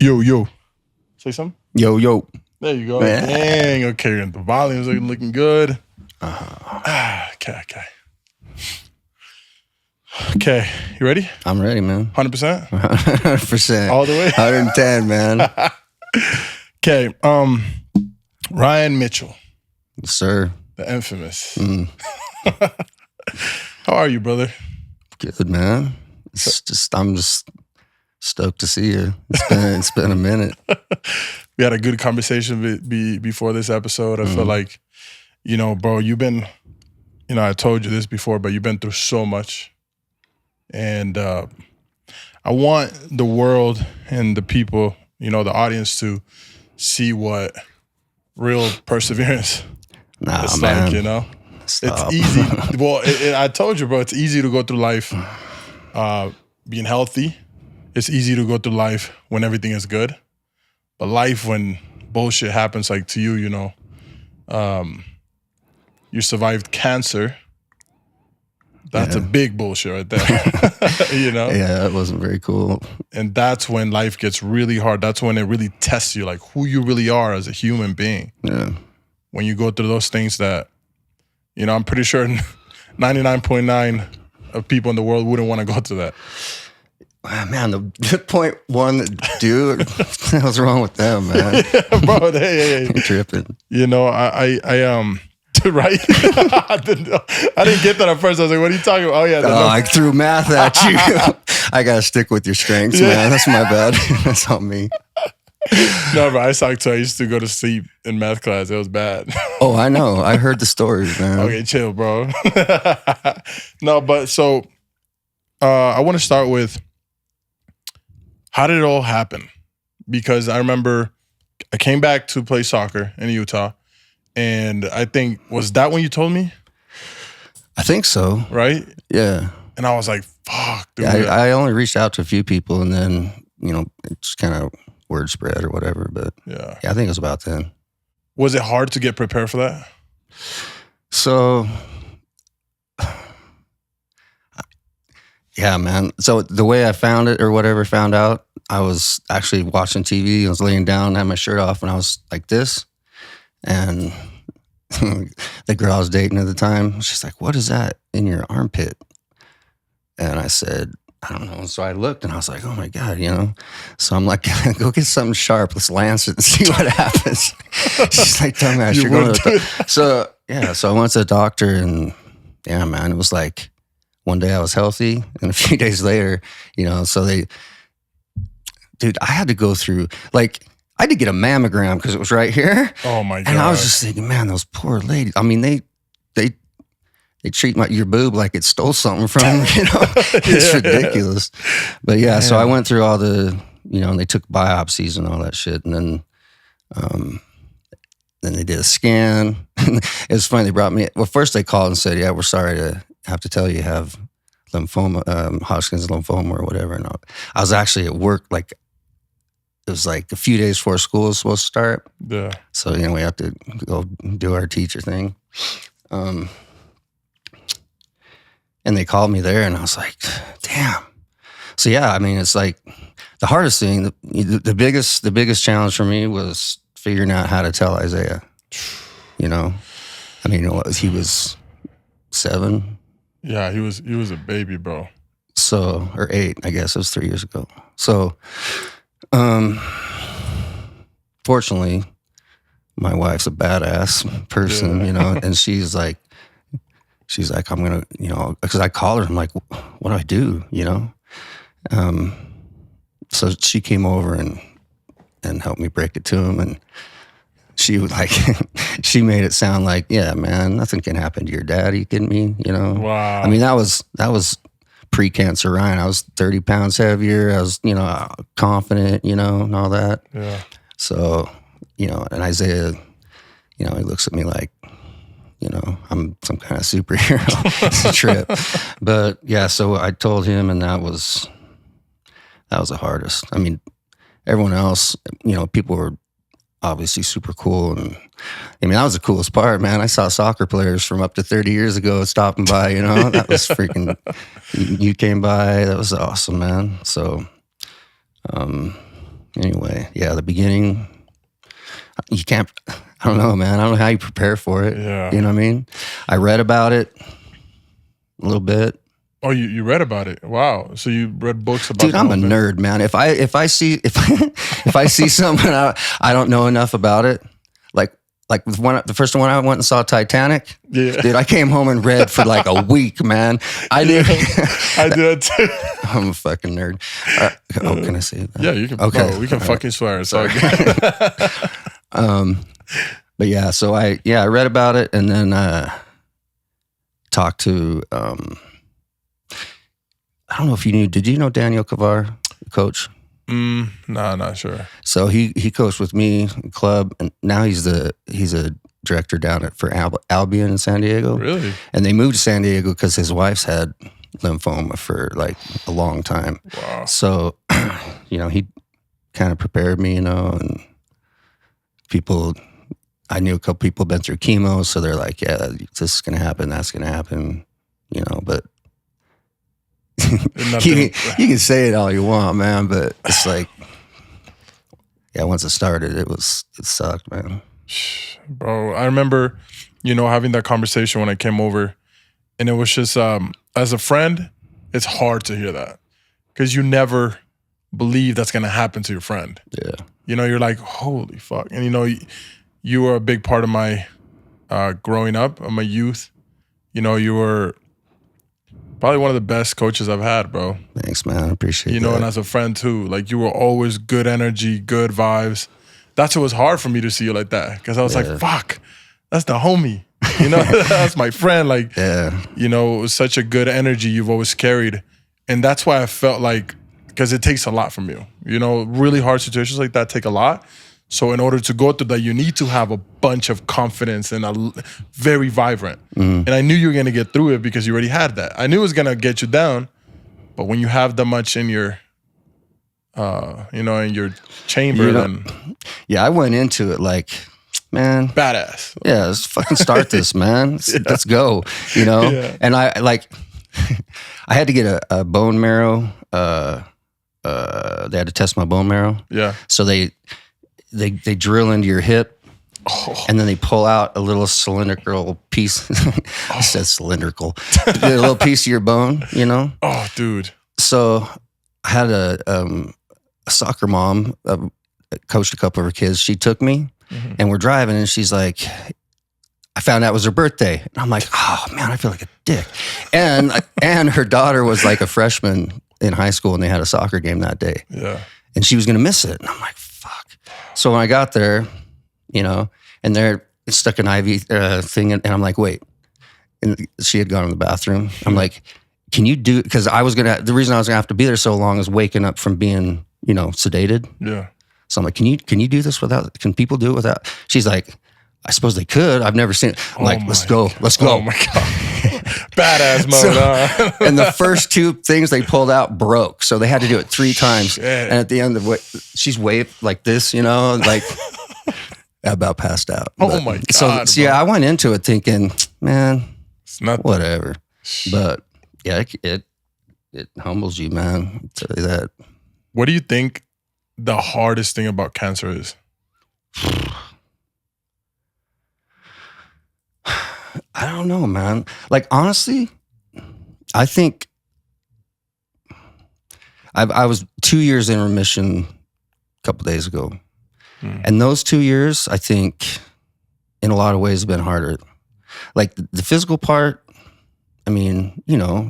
Yo. Say something? Yo. There you go. Man. Dang, okay. The volumes are looking good. Okay, you ready? I'm ready, man. 100%? 100%. All the way? 110, man. Okay, Ryan Mitchell. Yes, sir. The infamous. How are you, brother? Good, man. I'm just stoked to see you. It's been a minute. We had a good conversation before this episode. I feel like, bro, you've been, I told you this before, but you've been through so much. And I want the world and the people, the audience to see what real perseverance is man. like, Stop. It's easy. Well, I told you, bro, it's easy to go through life being healthy. It's easy to go through life when everything is good. But life when bullshit happens like to you, you survived cancer. That's a big bullshit right there. Yeah, that wasn't very cool. And that's when life gets really hard. That's when it really tests you, like who you really are as a human being. Yeah. When you go through those things that, I'm pretty sure 99.9 of people in the world wouldn't want to go through that. Man, the 0.1 dude, what's wrong with them, man? Yeah, bro, hey. Tripping. I right? I didn't get that at first. I was like, what are you talking about? Oh, yeah. I threw math at you. I got to stick with your strengths, man. That's my bad. That's on me. No, bro, I sucked too. I used to go to sleep in math class. It was bad. Oh, I know. I heard the stories, man. Okay, chill, bro. No, but so I want to start with, how did it all happen? Because I remember I came back to play soccer in Utah. And I think, was that when you told me? I think so. Right? Yeah. And I was like, fuck, dude. Yeah, I only reached out to a few people and then, it's kind of word spread or whatever. But yeah, I think it was about then. Was it hard to get prepared for that? So, yeah, man. So the way I found out, I was actually watching TV. I was laying down, had my shirt off, and I was like this. And the girl I was dating at the time, she's like, what is that in your armpit? And I said, I don't know. So I looked and I was like, oh my God, So I'm like, go get something sharp. Let's lance it and see what happens. She's like, dumbass, you're going to So I went to the doctor and yeah, man, it was like one day I was healthy and a few days later, so dude, I had to go through, I did get a mammogram because it was right here. Oh my God. And I was just thinking, man, those poor ladies. I mean, they treat your boob like it stole something from, It's ridiculous. But yeah, so I went through all the, and they took biopsies and all that shit. And then they did a scan. It was funny, they brought me, first they called and said, yeah, we're sorry to have to tell you have lymphoma, Hodgkin's lymphoma or whatever. And I was actually at work, it was like a few days before school was supposed to start. Yeah. So, we have to go do our teacher thing. And they called me there and I was like, damn. So, yeah, I mean, it's like the hardest thing, the biggest challenge for me was figuring out how to tell Isaiah, I mean, he was 7. Yeah, he was a baby, bro. So, or 8, I guess. It was 3 years ago. So, fortunately, my wife's a badass person, and she's like, I'm going to, because I called her, I'm like, what do I do, So she came over and helped me break it to him. And she was like, she made it sound like, yeah, man, nothing can happen to your dad. Are you kidding me? Wow. I mean, that was pre-cancer Ryan. I was 30 pounds heavier. I was, confident, and all that. Yeah. So, and Isaiah, he looks at me like, I'm some kind of superhero. It's a trip. But yeah, so I told him and that was the hardest. I mean, everyone else, people were obviously super cool. And I mean, that was the coolest part, man. I saw soccer players from up to 30 years ago stopping by, that was freaking, you came by. That was awesome, man. So, Anyway, yeah, the beginning, you can't, I don't know, man. I don't know how you prepare for it. Yeah. You know what I mean? I read about it a little bit. Oh, you read about it? Wow. So you read books about Dude, I'm a nerd, man. If I see something I don't know enough about it, like the first one I went and saw Titanic. Yeah. Dude, I came home and read for like a week, man. I did. I did too. I'm a fucking nerd. Can I say that? Yeah, you can. Okay. No, we can fucking swear. It's all good. But yeah, so I read about it and then talked to I don't know if you knew. Did you know Daniel Kavar, coach? No, not sure. So he coached with me in club, and now he's a director down for Albion in San Diego. Really? And they moved to San Diego because his wife's had lymphoma for like a long time. Wow. So, he kind of prepared me, and I knew a couple people been through chemo, so they're like, yeah, this is going to happen, that's going to happen, but you can say it all you want, man, but it's like, yeah, once it started, it sucked, man. Bro, I remember, having that conversation when I came over, and it was just, as a friend, it's hard to hear that because you never believe that's going to happen to your friend. Yeah. You're like, holy fuck. And, you were a big part of my growing up, of my youth. You were probably one of the best coaches I've had, bro. Thanks, man. I appreciate that. And as a friend too, like you were always good energy, good vibes. That's what was hard for me to see you like that. Because I was like, fuck, that's the homie. That's my friend. Like, it was such a good energy you've always carried. And that's why I felt like, because it takes a lot from you. Really hard situations like that take a lot. So in order to go through that, you need to have a bunch of confidence and very vibrant. And I knew you were going to get through it because you already had that. I knew it was going to get you down, but when you have that much in your, in your chamber, then I went into it like, man, badass. Yeah, let's fucking start this, man. Let's go. Yeah. And I I had to get a bone marrow. They had to test my bone marrow. Yeah. So they drill into your hip, and then they pull out a little cylindrical piece. I said cylindrical. A little piece of your bone, Oh, dude. So I had a soccer mom, coached a couple of her kids. She took me, and we're driving, and she's like, I found out it was her birthday. And I'm like, oh, man, I feel like a dick. And her daughter was like a freshman in high school, and they had a soccer game that day. Yeah. And she was going to miss it. And I'm like, fuck. So when I got there, and they're stuck an IV thing, and I'm like, wait. And she had gone to the bathroom. I'm like, can you do, because the reason I was going to have to be there so long is waking up from being, sedated. Yeah. So I'm like, can you do this can people do it without? She's like, I suppose they could. I've never seen it. I'm like, let's go. Oh my God. Badass mode. And the first two things they pulled out broke. So they had to do it 3 times. Shit. And at the end of she's waved like this, like about passed out. Oh my God. So yeah, I went into it thinking, man, it's nothing. Whatever. But yeah, it humbles you, man. I'll tell you that. What do you think the hardest thing about cancer is? I don't know, man. Like, honestly, I think I was 2 years in remission a couple days ago. And those 2 years, I think, in a lot of ways have been harder. Like, the physical part, I mean,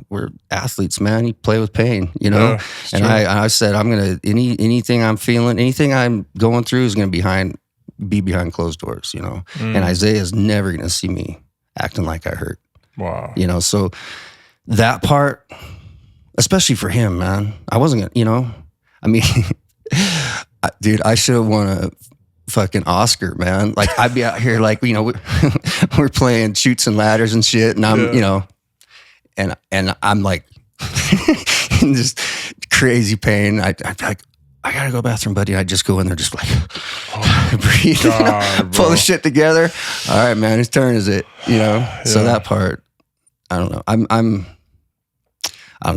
we're athletes, man. You play with pain, Yeah, and I said, I'm going to, anything I'm feeling, anything I'm going through is going to be behind closed doors, And Isaiah's never going to see me acting like I hurt. Wow. So that part, especially for him, man, I wasn't gonna, I mean, dude, I should have won a fucking Oscar, man. Like, I'd be out here like, we're playing Chutes and Ladders and shit, and I'm, and I'm like, in this crazy pain. I'd be like, I gotta go to the bathroom, buddy. I'd just go in there, just like, breathe, God, pull the shit together. All right, man, whose turn is it? So that part, I don't know. I don't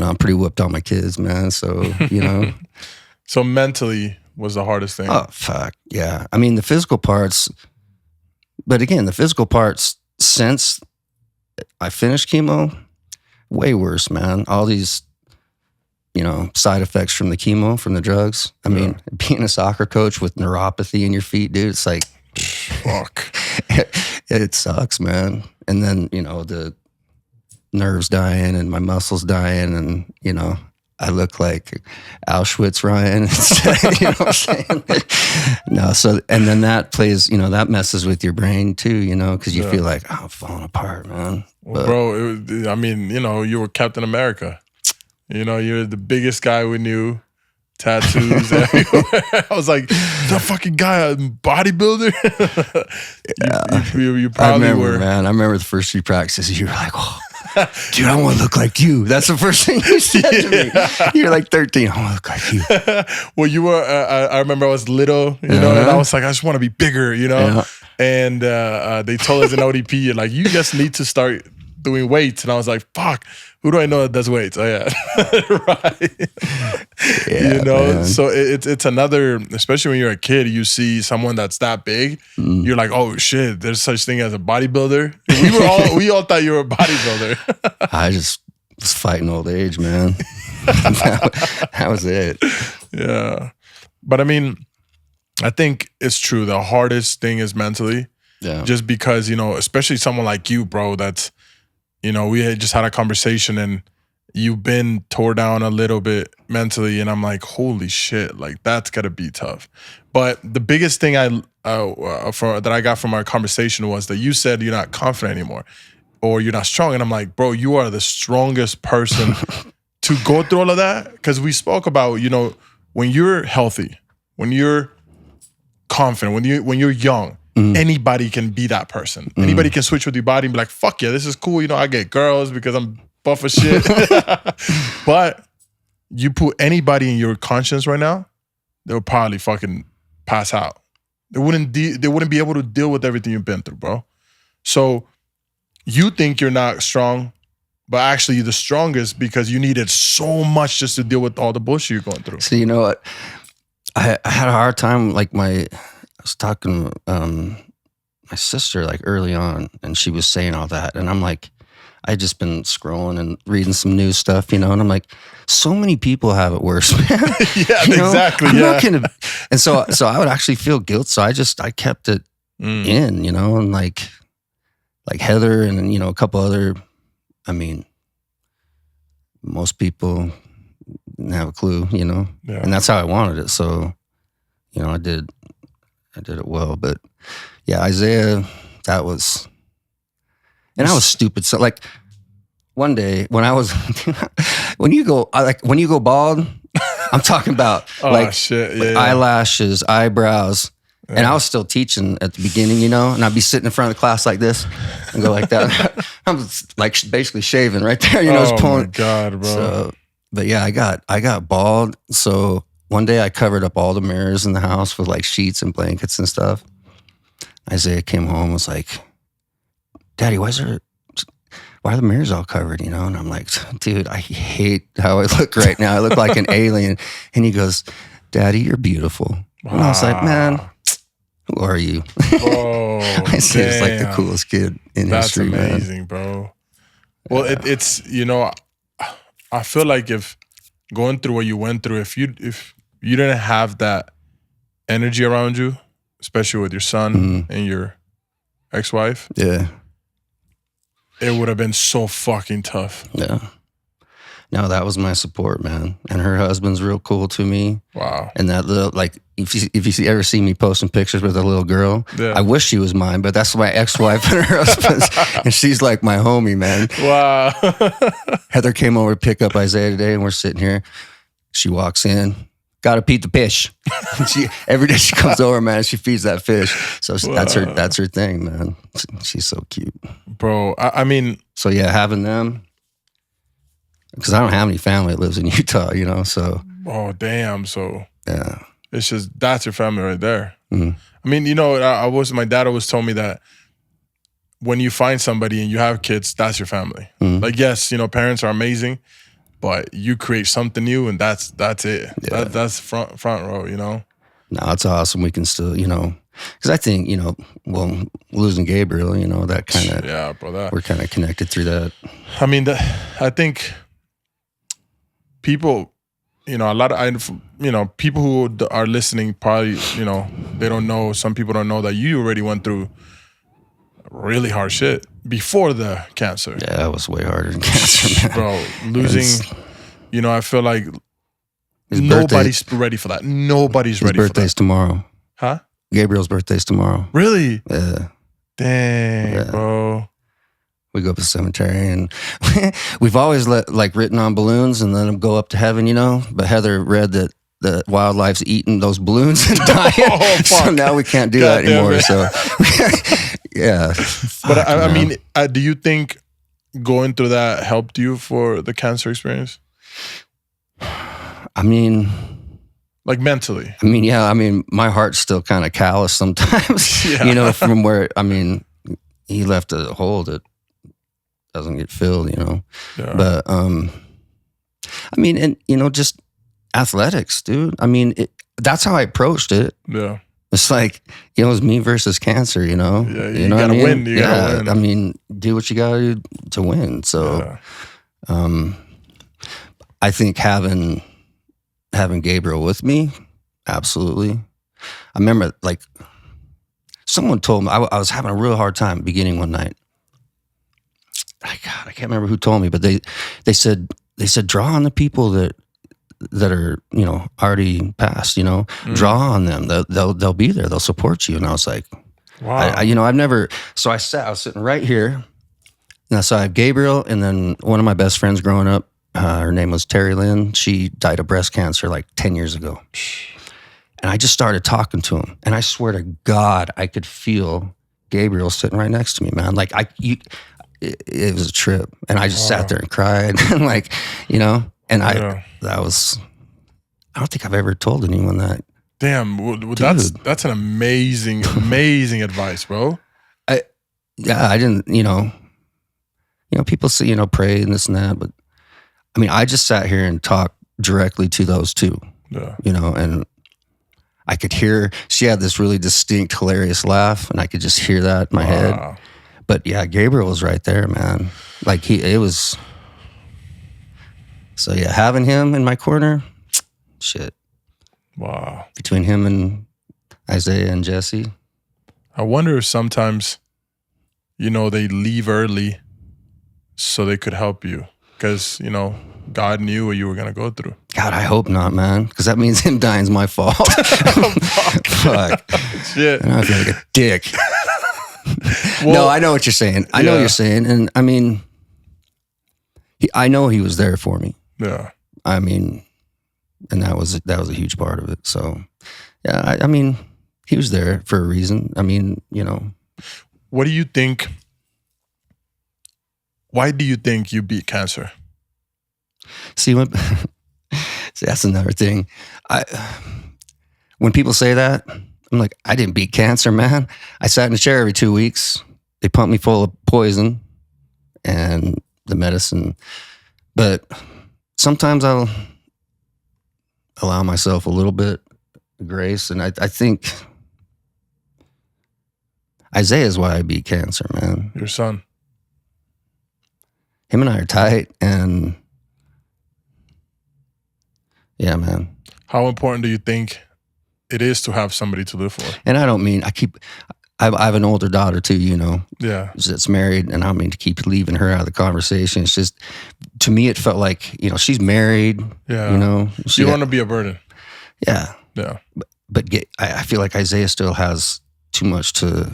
know. I'm pretty whooped on my kids, man. So, So mentally, was the hardest thing? Oh, fuck. Yeah. I mean, the physical parts, but again, the physical parts since I finished chemo, way worse, man. All these, side effects from the chemo, from the drugs. I mean, being a soccer coach with neuropathy in your feet, dude, it's like, fuck. It sucks, man. And then, the nerves dying and my muscles dying and, I look like Auschwitz Ryan. You know what I'm saying? No, so, and then that plays, that messes with your brain too, because you feel like, oh, I'm falling apart, man. Well, bro, you were Captain America. You're the biggest guy we knew. Tattoos everywhere. I was like, that fucking guy, a bodybuilder? you probably were. Man, I remember the first few practices, you were like, oh, dude, I want to look like you. That's the first thing you said to me. You're like 13. I want to look like you. Well, you were, I remember I was little, and I was like, I just want to be bigger, And they told us in ODP, like, you just need to start doing weights. And I was like, fuck, who do I know that does weights? Oh, yeah. Right. Yeah, man. So it's another, especially when you're a kid, you see someone that's that big, you're like, oh shit, there's such thing as a bodybuilder. We all thought you were a bodybuilder. I just was fighting old age, man. That was it. Yeah. But I mean, I think it's true. The hardest thing is mentally. Yeah. Just because, especially someone like you, bro, that's, we had just had a conversation and you've been tore down a little bit mentally, and I'm like, holy shit, like that's gotta be tough. But the biggest thing that I got from our conversation was that you said you're not confident anymore, or you're not strong, and I'm like, bro, you are the strongest person to go through all of that. Because we spoke about, when you're healthy, when you're confident, when you're young. Anybody can be that person. Anybody can switch with your body and be like, fuck yeah, this is cool. I get girls because I'm buff as shit. But you put anybody in your conscience right now, they'll probably fucking pass out. They wouldn't be able to deal with everything you've been through, bro. So you think you're not strong, but actually you're the strongest because you needed so much just to deal with all the bullshit you're going through. So you know what? I had a hard time, like I was talking to my sister like early on, and she was saying all that, and I'm like, I just been scrolling and reading some news stuff, and I'm like, so many people have it worse, man. Yeah, exactly. I'm not gonna, and so I would actually feel guilt, so I kept it in, and like Heather and a couple other, I mean, most people didn't have a clue, and that's how I wanted it. So, I did it well, but yeah, Isaiah, that was, and I was stupid. So like one day when I was, when you go bald, I'm talking about eyelashes, eyebrows. Yeah. And I was still teaching at the beginning, and I'd be sitting in front of the class like this and go like that. I'm like basically shaving right there, Oh my God, bro. So, but yeah, I got bald. So one day I covered up all the mirrors in the house with like sheets and blankets and stuff. Isaiah came home and was like, Daddy, why are the mirrors all covered, And I'm like, dude, I hate how I look right now. I look like an alien. And he goes, Daddy, you're beautiful. And I was like, man, who are you? Oh, I said, it's like the coolest kid in history, man. That's amazing, bro. Well, it's, I feel like if going through what you went through, if you didn't have that energy around you, especially with your son and your ex-wife, yeah, it would have been so fucking tough. Yeah. No, that was my support, man. And her husband's real cool to me. Wow. And that little, like, if you ever see me posting pictures with a little girl, I wish she was mine, but that's my ex-wife and her husband's. And she's like my homie, man. Wow. Heather came over to pick up Isaiah today, and we're sitting here. She walks in. Gotta feed the fish. Every day she comes over, man, she feeds that fish. So that's her thing, man. She's so cute. Bro, I mean. So yeah, having them, because I don't have any family that lives in Utah, so. Oh, damn. So. Yeah. It's just, that's your family right there. Mm-hmm. I mean, my dad always told me that when you find somebody and you have kids, that's your family. Mm-hmm. Like, yes, parents are amazing, but you create something new and that's it. Yeah. That's front row, No, it's awesome. We can still, because I think, losing Gabriel, that kind of, yeah, bro, we're kind of connected through that. I mean, I think people, a lot of, people who are listening probably, they don't know, some people don't know that you already went through really hard shit before the cancer. Yeah, that was way harder than cancer, man. Bro, losing, I feel like nobody's ready for that. Nobody's ready for that. His birthday's tomorrow. Huh? Gabriel's birthday's tomorrow. Really? Yeah. Dang, bro. We go up to the cemetery, and we've always written on balloons and let them go up to heaven, But Heather read that the wildlife's eating those balloons and dying. Oh, fuck. So now we can't do that anymore. So, yeah. But I mean, do you think going through that helped you for the cancer experience? I mean, like mentally. I mean, yeah. I mean, my heart's still kind of callous sometimes. Yeah. From where he left a hole that doesn't get filled. Yeah. But I mean, and just athletics, dude. I mean, that's how I approached it. Yeah. It's like, it was me versus cancer, Yeah, you gotta win. You gotta win. I mean, do what you gotta do to win. So, I think having Gabriel with me, absolutely. I remember, someone told me, I was having a real hard time beginning one night. I can't remember who told me, but they said draw on the people that are already passed. Draw on them. They'll be there. They'll support you. And I was like, wow. I've never. So I was sitting right here, and so I have Gabriel, and then one of my best friends growing up. Her name was Terry Lynn. She died of breast cancer 10 years ago. And I just started talking to him, and I swear to God, I could feel Gabriel sitting right next to me, man. It was a trip, and I just sat there and cried, and and that was, I don't think I've ever told anyone that. Damn, that's an amazing advice, bro. I didn't, people say, pray and this and that, but I mean, I just sat here and talked directly to those two, and I could hear, she had this really distinct, hilarious laugh, and I could just hear that in my head. But yeah, Gabriel was right there, man. So yeah, having him in my corner, shit. Wow. Between him and Isaiah and Jesse. I wonder if sometimes, they leave early so they could help you. Because, God knew what you were going to go through. God, I hope not, man. Because that means him dying's my fault. Fuck. Shit. And I feel like a dick. No, I know what you're saying. I know what you're saying. And I mean, I know he was there for me. Yeah. I mean, and that was a huge part of it. So, yeah, I mean, he was there for a reason. I mean, What do you think? Why do you think you beat cancer? See, that's another thing. When people say that, I'm like, I didn't beat cancer, man. I sat in a chair every 2 weeks. They pumped me full of poison and the medicine. But sometimes I'll allow myself a little bit of grace. And I think Isaiah is why I beat cancer, man. Your son. Him and I are tight, and yeah, man. How important do you think it is to have somebody to live for? And I don't mean, I have an older daughter too, Yeah. That's married, and I don't mean to keep leaving her out of the conversation. It's just, to me, it felt like, she's married. Yeah. You don't want to be a burden. Yeah. Yeah. But I feel like Isaiah still has too much to,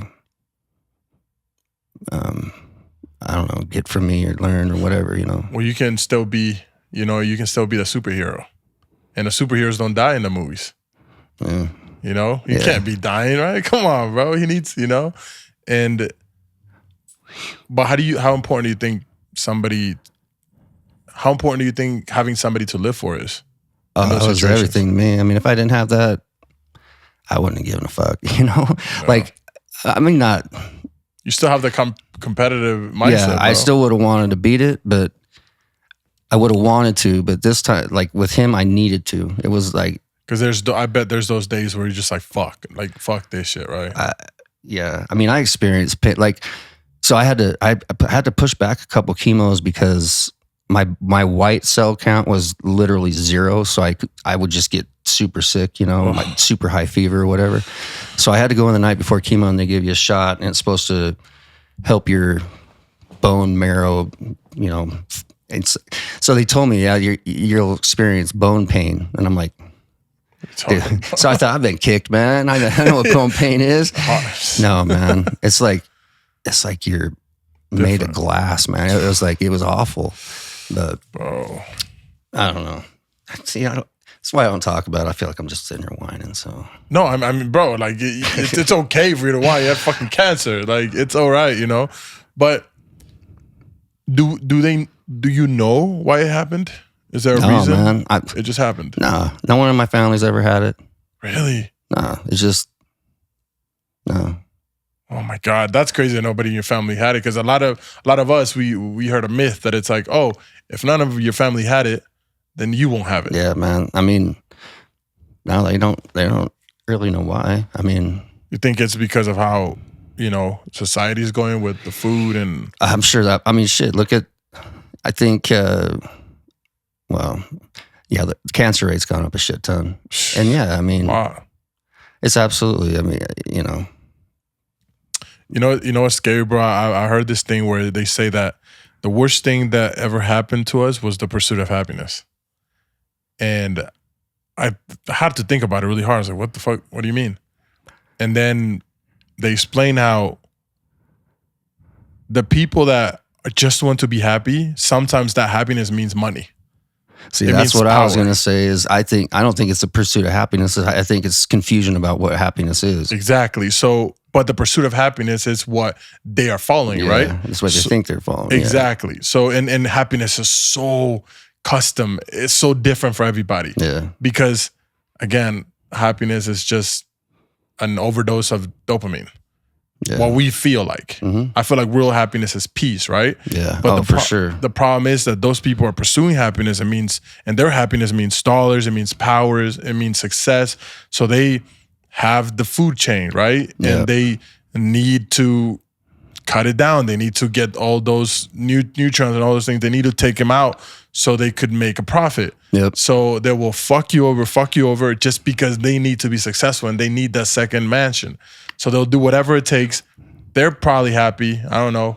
I don't know, get from me or learn or whatever, Well, you can still be, the superhero. And the superheroes don't die in the movies. Yeah. He can't be dying, right? Come on, bro. He needs, but how important do you think having somebody to live for is? That was everything to me. I mean, if I didn't have that, I wouldn't have given a fuck, No. You still have the competitive mindset, yeah, bro. I still would have wanted to beat it, but I would have wanted to. But this time, with him, I needed to. It was like, Because I bet there's those days where you're just like fuck this shit, right? Yeah, I mean, I experienced pain. Like, so I had to push back a couple chemos because my white cell count was literally 0. So I would just get super sick, like super high fever or whatever. So I had to go in the night before chemo, and they give you a shot, and it's supposed to help your bone marrow, And so they told me, yeah, you'll experience bone pain, and I'm like. Dude. So I thought, I've been kicked, man. I know what bone pain is. No, man. It's like you're made of glass, man. It was awful. But bro, I don't know. See, that's why I don't talk about it. I feel like I'm just sitting here whining. So no, I mean, bro, like it's okay for you to whine. You have fucking cancer. Like it's all right, But do you know why it happened? Is there a reason? Man. It just happened. No one in my family's ever had it. Really? No, it's just no. Oh my God, that's crazy that nobody in your family had it. Because a lot of us, we heard a myth that it's like, oh, if none of your family had it, then you won't have it. Yeah, man. I mean, no, they don't really know why. I mean, you think it's because of how society's going with the food and? I'm sure that. I mean, shit. Look at. I think. Well, yeah, the cancer rate's gone up a shit ton. And yeah, I mean, wow. It's absolutely, I mean, You know what's scary, bro? I heard this thing where they say that the worst thing that ever happened to us was the pursuit of happiness. And I had to think about it really hard. I was like, what the fuck? What do you mean? And then they explain how the people that just want to be happy, sometimes that happiness means money. See, that's what I was going to say is I don't think it's the pursuit of happiness. I think it's confusion about what happiness is. Exactly. So, but the pursuit of happiness is what they are following, right? It's what they think they're following. Exactly. Yeah. So, and happiness is so custom. It's so different for everybody. Yeah. Because again, happiness is just an overdose of dopamine. Yeah. What we feel like. Mm-hmm. I feel like real happiness is peace, right? Yeah, but for sure. The problem is that those people are pursuing happiness. And their happiness means dollars, it means powers, it means success. So they have the food chain, right? Yeah. And they need to cut it down. They need to get all those nutrients and all those things. They need to take them out so they could make a profit. Yep. So they will fuck you over just because they need to be successful and they need that second mansion. So they'll do whatever it takes. They're probably happy. I don't know.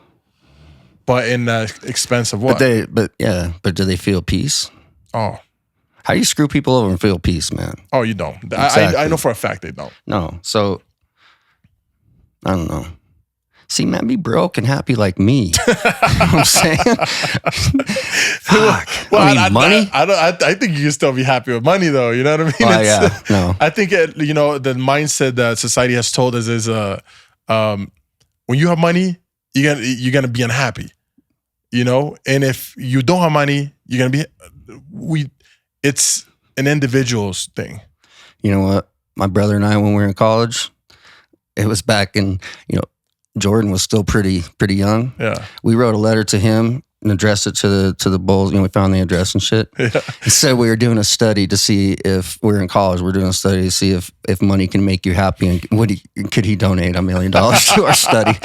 But in the expense of what? But do they feel peace? Oh. How do you screw people over and feel peace, man? Oh, you don't. Exactly. I know for a fact they don't. No. So, I don't know. See, man, be broke and happy like me. You know what I'm saying? Fuck. Well, I mean, money? I think you can still be happy with money, though. You know what I mean? Oh, yeah. No. I think, the mindset that society has told us is when you have money, you're gonna be unhappy. And if you don't have money, you're gonna be. It's an individual's thing. You know what? My brother and I, when we were in college, it was back in, Jordan was still pretty young. Yeah. We wrote a letter to him and addressed it to the Bulls. We found the address and shit. Yeah. He said we were doing a study to see if we're in college. We're doing a study to see if money can make you happy and could he donate $1 million to our study.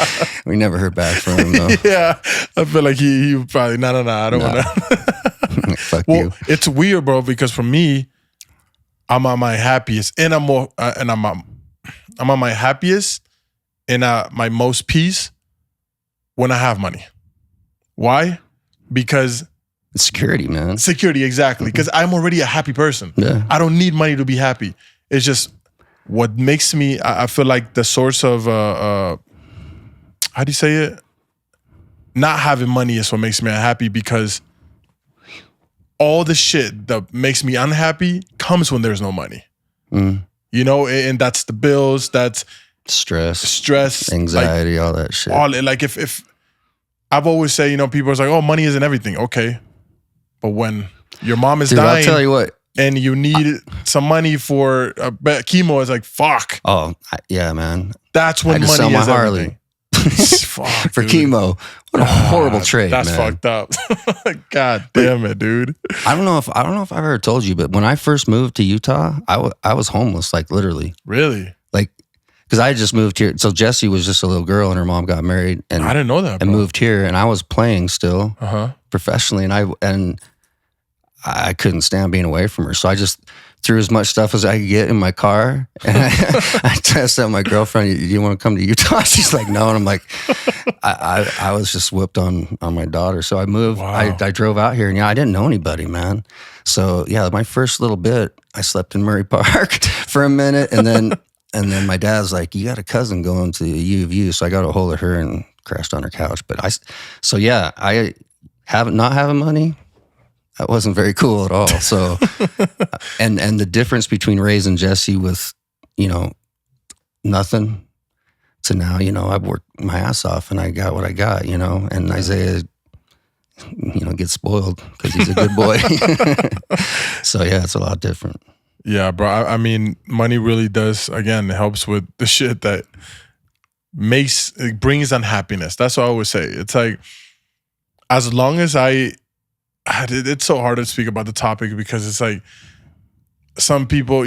We never heard back from him though. Yeah, I feel like he would probably no. I don't want to. Fuck you. It's weird, bro, because for me, I'm on my happiest, and I'm on my happiest. And my most peace when I have money. Why? Because security, man. Security, exactly. Because I'm already a happy person. Yeah. I don't need money to be happy. It's just what makes me. I feel like the source of how do you say it? Not having money is what makes me unhappy because all the shit that makes me unhappy comes when there's no money. Mm. And that's the bills. That's stress, anxiety, all that shit. If I've always said, people are like, oh, money isn't everything. Okay. But when your mom is dying, I'll tell you what, and you need some money for chemo, it's like, fuck. Oh, yeah, man. That's when money is everything. Fuck, for dude. chemo. What a horrible trade, That's man. fucked up. God damn it, dude. I don't know if I've ever told you, but when I first moved to Utah, I was homeless, like literally. Really? Like, because I had just moved here. So Jessie was just a little girl, and her mom got married, and I didn't know that, and bro. moved here, and I was playing still Uh-huh. professionally, and I couldn't stand being away from her, so I just threw as much stuff as I could get in my car, and I tested out my girlfriend. You want to come to Utah? She's like, no, and I'm like, I was just whipped on my daughter, so I moved. Wow. I drove out here, and I didn't know anybody, man. So my first little bit, I slept in Murray Park for a minute, and then my dad's like, you got a cousin going to U of U, so I got a hold of her and crashed on her couch. But I not having money. That wasn't very cool at all. So, and the difference between raising Jessie with, nothing to now, I've worked my ass off and I got what I got, and Isaiah, gets spoiled because he's a good boy. So it's a lot different. Yeah, bro. I mean, money really does, again, it helps with the shit that it brings unhappiness. That's what I always say. It's like, as long as it's so hard to speak about the topic because it's like some people,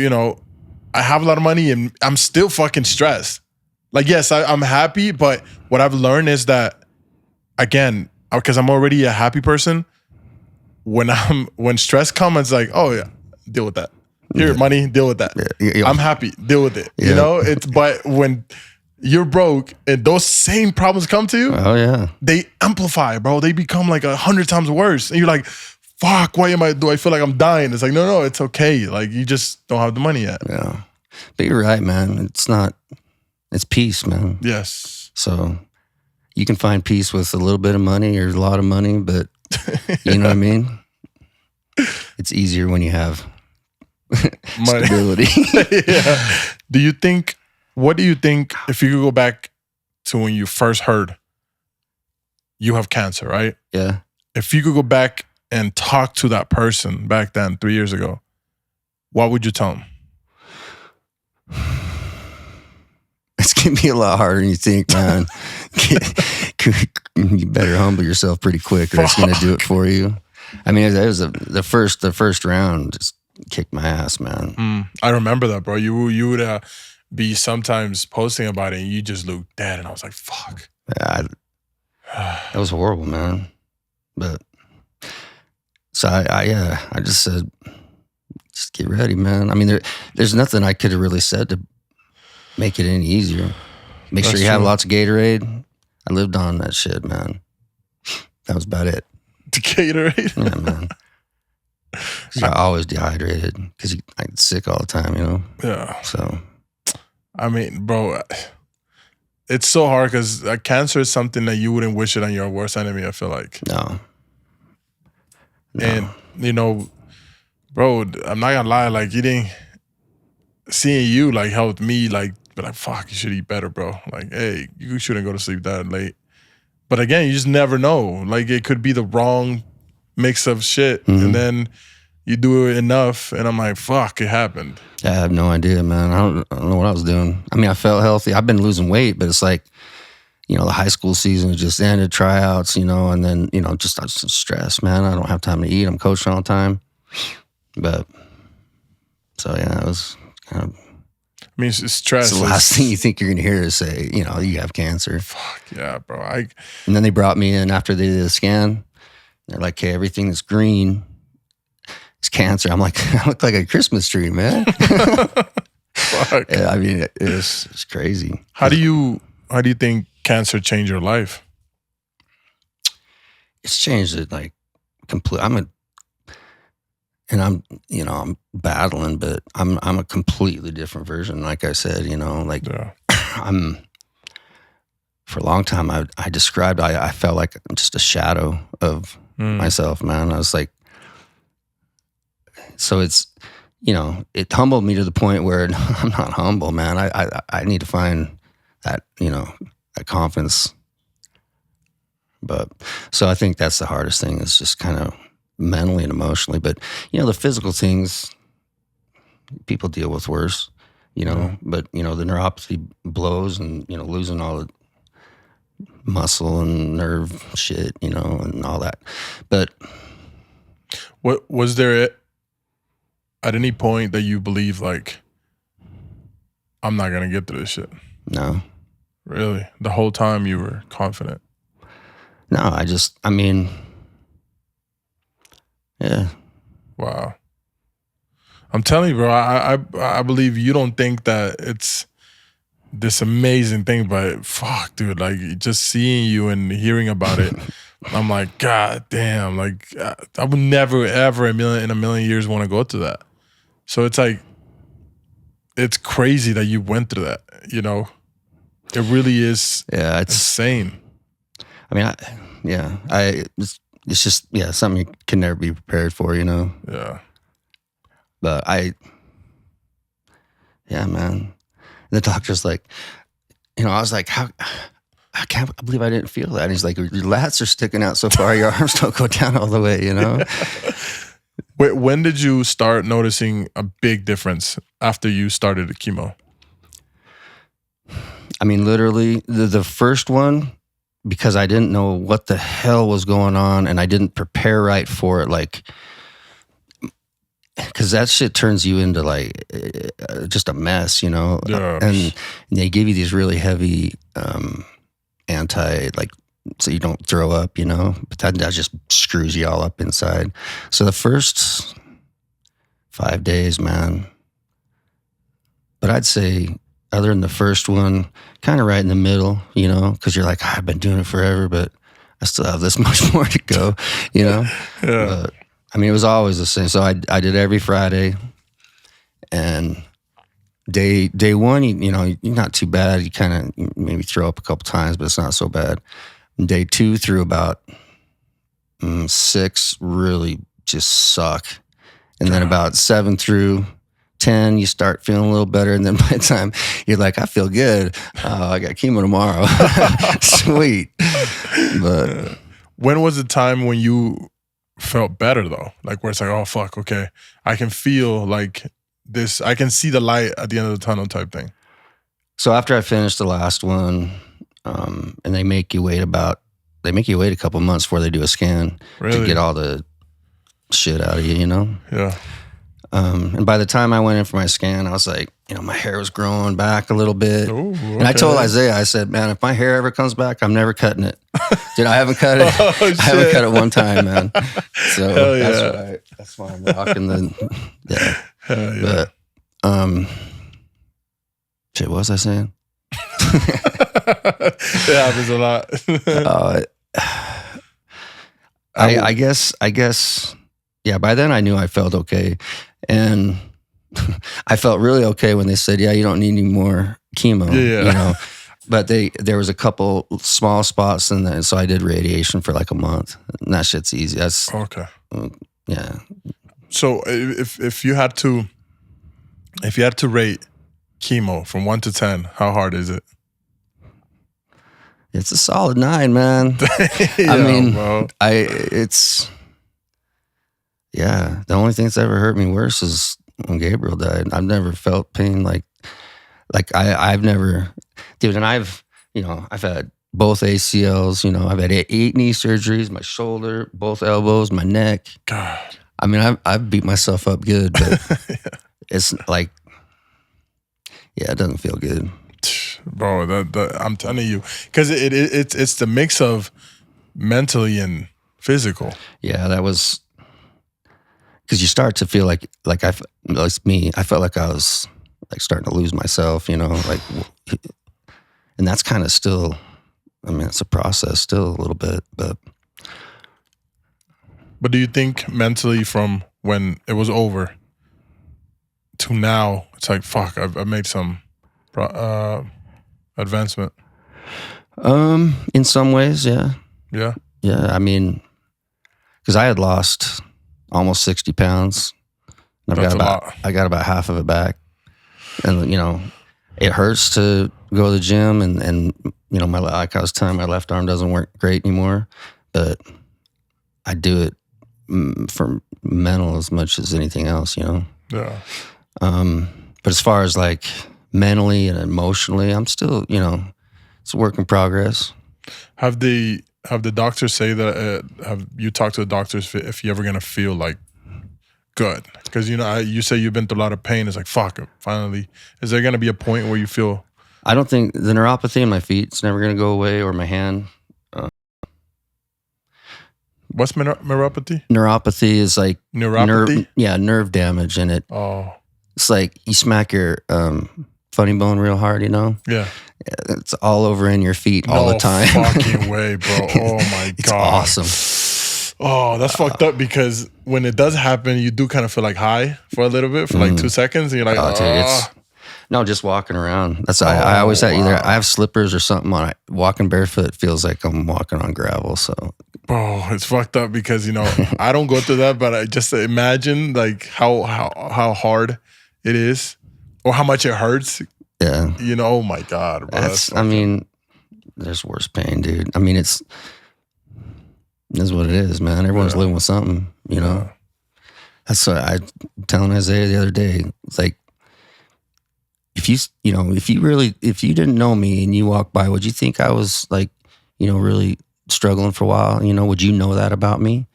I have a lot of money and I'm still fucking stressed. Like, yes, I'm happy, but what I've learned is that, again, because I'm already a happy person, when stress comes, it's like, oh yeah, deal with that. Here, money, deal with that. Yeah. I'm happy, deal with it. Yeah. But when you're broke and those same problems come to you, Oh yeah, they amplify, bro. They become like 100 times worse. And you're like, fuck, do I feel like I'm dying? It's like, no, it's okay. Like, you just don't have the money yet. yeah. But you're right, man. It's peace, man. Yes. So you can find peace with a little bit of money or a lot of money, but you know what I mean? It's easier when you have Money. stability. Yeah. What do you think, if you could go back to when you first heard you have cancer, right? Yeah. If you could go back and talk to that person back then, 3 years ago, what would you tell them? It's going to be a lot harder than you think, man. You better humble yourself pretty quick or it's going to do it for you. I mean, it was the first round just kicked my ass, man. I remember that, bro. You would be sometimes posting about it and you just looked dead and I was like, fuck. Yeah, that was horrible, man. But so I just said, just get ready, man. I mean, there's nothing I could have really said to make it any easier. Make sure you have lots of Gatorade. I lived on that shit, man. That was about it. The Gatorade? Yeah, man. I always dehydrated because I get sick all the time, Yeah. So, I mean, bro, it's so hard because cancer is something that you wouldn't wish it on your worst enemy, I feel like. no. And, bro, I'm not gonna lie, like, seeing you, like, helped me, like, be like, fuck, you should eat better, bro. Like, hey, you shouldn't go to sleep that late. But again, you just never know. Like, it could be the wrong mix of shit. Mm-hmm. And then you do it enough, and I'm like, fuck, it happened. I have no idea, man. I don't know what I was doing. I mean, I felt healthy. I've been losing weight, but it's like, the high school season just ended, tryouts, and then, just stress, man. I don't have time to eat. I'm coaching all the time. But, so yeah, it was kind of... I mean, it's stress. It's the last thing you think you're going to hear is say, you have cancer. Fuck, yeah, bro. And then they brought me in after they did a scan. They're like, hey, everything that's green is cancer. I'm like, I look like a Christmas tree, man. Fuck. Yeah, I mean, it's crazy. How do you think cancer changed your life? It's changed it like completely. I'm battling, but I'm a completely different version. Like I said, I'm, for a long time, I described, I felt like just a shadow of myself, man. I was like, so it's, it humbled me to the point where I'm not humble, man. I need to find that, that confidence. But, so I think that's the hardest thing is just kind of mentally and emotionally. But, the physical things, people deal with worse, but, the neuropathy blows and, losing all muscle and nerve shit, you know, and all that. But What was there at any point that you believe like, I'm not gonna get through this shit? no, Really? The whole time you were confident? no, I mean, yeah. Wow. I'm telling you, bro, I believe you don't think that it's this amazing thing, but fuck, dude, like just seeing you and hearing about it, I'm like, God damn, like I would never, ever in a million years want to go through that. So it's like, it's crazy that you went through that, you know? It really is It's insane. I mean, it's just, something you can never be prepared for, you know? Yeah. But man. The doctor's like, you know, I was like, I can't believe I didn't feel that. And he's like, your lats are sticking out so far, your arms don't go down all the way, you know? Wait, when did you start noticing a big difference after you started the chemo? I mean, literally, the first one, because I didn't know what the hell was going on and I didn't prepare right for it, like, because that shit turns you into like just a mess, you know? Yeah. And they give you these really heavy like, so you don't throw up, you know? But that just screws you all up inside. So the first 5 days, man. But I'd say, other than the first one, kind of right in the middle, you know? Because you're like, I've been doing it forever, but I still have this much more to go, you know? Yeah. But, I mean, it was always the same. So I did every Friday, and day one, you know, you're not too bad. You kind of maybe throw up a couple times, but it's not so bad. Day 2 through about 6 really just suck. And then about 7 through 10, you start feeling a little better. And then by the time you're like, I feel good. I got chemo tomorrow. Sweet. But when was the time when you felt better though? Like where it's like, oh fuck, okay, I can feel like this, I can see the light at the end of the tunnel type thing. So after I finished the last one, and they make you wait a couple months before they do a scan to get all the shit out of you, you know? Yeah. And by the time I went in for my scan, I was like, you know, my hair was growing back a little bit. Ooh, okay. And I told Isaiah, I said, man, if my hair ever comes back, I'm never cutting it. Dude, I haven't cut it. Oh, I haven't cut it one time, man. So Hell yeah. that's why I'm rocking yeah. Hell yeah. But, shit, what was I saying? It happens a lot. I guess, yeah, by then I knew I felt okay. And I felt really okay when they said, yeah, you don't need any more chemo, Yeah. you know. But there was a couple small spots, and then so I did radiation for like a month. And that shit's easy. That's Okay. Yeah. So if you had to rate chemo from 1 to 10, how hard is it? It's a solid 9, man. Yeah, I mean, bro. The only thing that's ever hurt me worse is when Gabriel died. I've never felt pain like I've never, dude. And I've had both ACLs. You know, I've had 8 knee surgeries, my shoulder, both elbows, my neck. God. I mean, I've beat myself up good, but Yeah. it's like, yeah, it doesn't feel good. Bro, I'm telling you, because it's the mix of mentally and physical. Yeah, that was because you start to feel like I felt like I was like starting to lose myself, you know, like, and that's kind of still, I mean, it's a process still a little bit, but do you think mentally from when it was over to now, it's like, fuck, I've made some advancement? In some ways, yeah. Yeah. Yeah, I mean, because I had lost almost 60 pounds. And I got about half of it back. And, you know, it hurts to go to the gym and you know, like I was telling you, my left arm doesn't work great anymore. But I do it for mental as much as anything else, you know? Yeah. But as far as like mentally and emotionally, I'm still, you know, it's a work in progress. Have the doctors say that? Have you talked to the doctors if you're ever gonna feel like good? Because you say you've been through a lot of pain. It's like fuck. Finally, is there gonna be a point where you feel? I don't think the neuropathy in my feet's never gonna go away, or my hand. What's neuropathy? Neuropathy is like Neuropathy. Nerve damage, and it's like you smack your funny bone real hard. Yeah. It's all over in your feet all the time. No fucking way, bro. Oh my God. It's awesome. Oh, that's fucked up, because when it does happen, you do kind of feel like high for a little bit, for like 2 seconds, and you're like, no, just walking around. That's I always have either I have slippers or something on. Walking barefoot feels like I'm walking on gravel. So, bro, it's fucked up because I don't go through that, but I just imagine like how hard it is, or how much it hurts. Yeah. Oh my God, bro. There's worse pain, dude. I mean, it's what it is, man. Everyone's living with something, Yeah. That's what I telling Isaiah the other day. It's like, if you didn't know me and you walked by, would you think I was like, really struggling for a while? Would you know that about me? And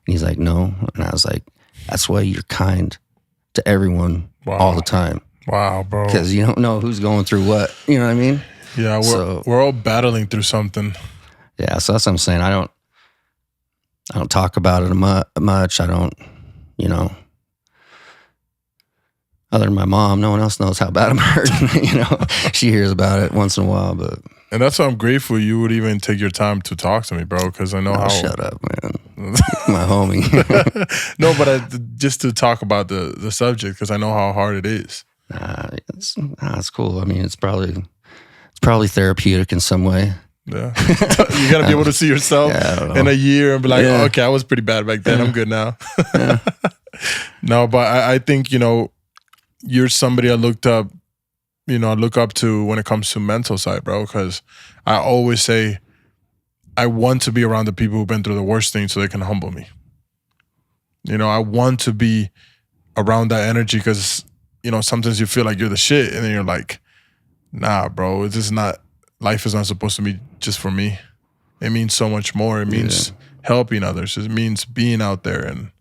he's like, no. And I was like, that's why you're kind to everyone all the time. Wow, bro. Because you don't know who's going through what. You know what I mean? Yeah, we're all battling through something. Yeah, so that's what I'm saying. I don't talk about it much. I don't, other than my mom, no one else knows how bad I'm hurting. She hears about it once in a while, but. And that's why I'm grateful you would even take your time to talk to me, bro, because I know how. Shut up, man. My homie. No, but just to talk about the subject, because I know how hard it is. It's cool. I mean, it's probably therapeutic in some way. Yeah. You got to be able to see yourself in a year and be like, oh, okay, I was pretty bad back then. I'm good now. No, but I think, you're somebody I look up to when it comes to mental side, bro, because I always say I want to be around the people who've been through the worst things so they can humble me. I want to be around that energy because, sometimes you feel like you're the shit and then you're like, nah, bro, life is not supposed to be just for me. It means so much more. It means helping others. It means being out there and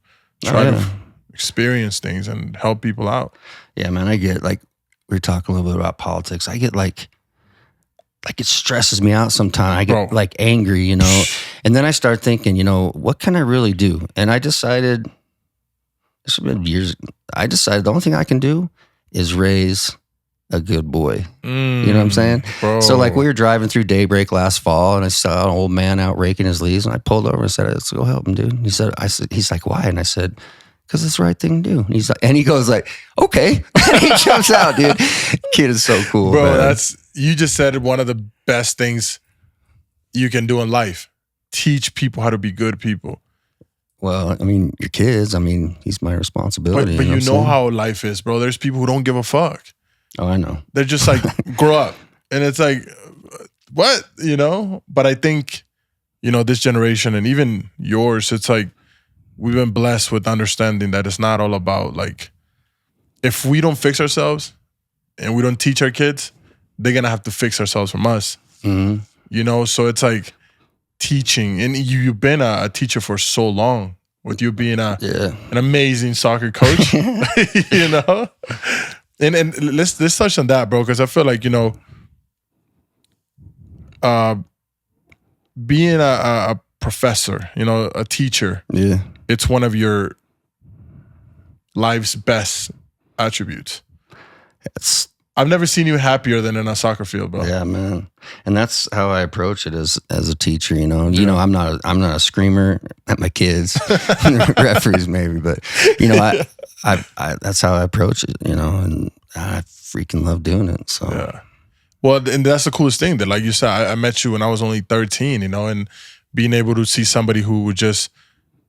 try to experience things and help people out. Yeah, man, I get like, we were talking a little bit about politics. I get like it stresses me out sometimes. I get like angry, and then I start thinking, what can I really do? And I decided, this has been years, I decided the only thing I can do is raise a good boy. You know what I'm saying? Bro. So like we were driving through Daybreak last fall and I saw an old man out raking his leaves and I pulled over and said, let's go help him, dude. And he's like, why? And I said, because it's the right thing to do. And he goes like, okay. And he jumps out, dude. Kid is so cool, bro. Man. You just said one of the best things you can do in life. Teach people how to be good people. Well, I mean, your kids, he's my responsibility. But you know how life is, bro. There's people who don't give a fuck. Oh, I know. They're just like, grow up. And it's like, what? But I think, this generation and even yours, it's like, we've been blessed with understanding that it's not all about like, if we don't fix ourselves and we don't teach our kids, they're going to have to fix ourselves from us. Mm-hmm. So it's like teaching. And you've been a teacher for so long with you being an amazing soccer coach, And let's touch on that, bro, because I feel like, being a professor, a teacher, it's one of your life's best attributes. I've never seen you happier than in a soccer field, bro. Yeah, man. And that's how I approach it as a teacher, I'm not a screamer at my kids, referees maybe, but I that's how I approach it, and I freaking love doing it. So yeah. Well, and that's the coolest thing that, like you said, I met you when I was only 13, and being able to see somebody who would just,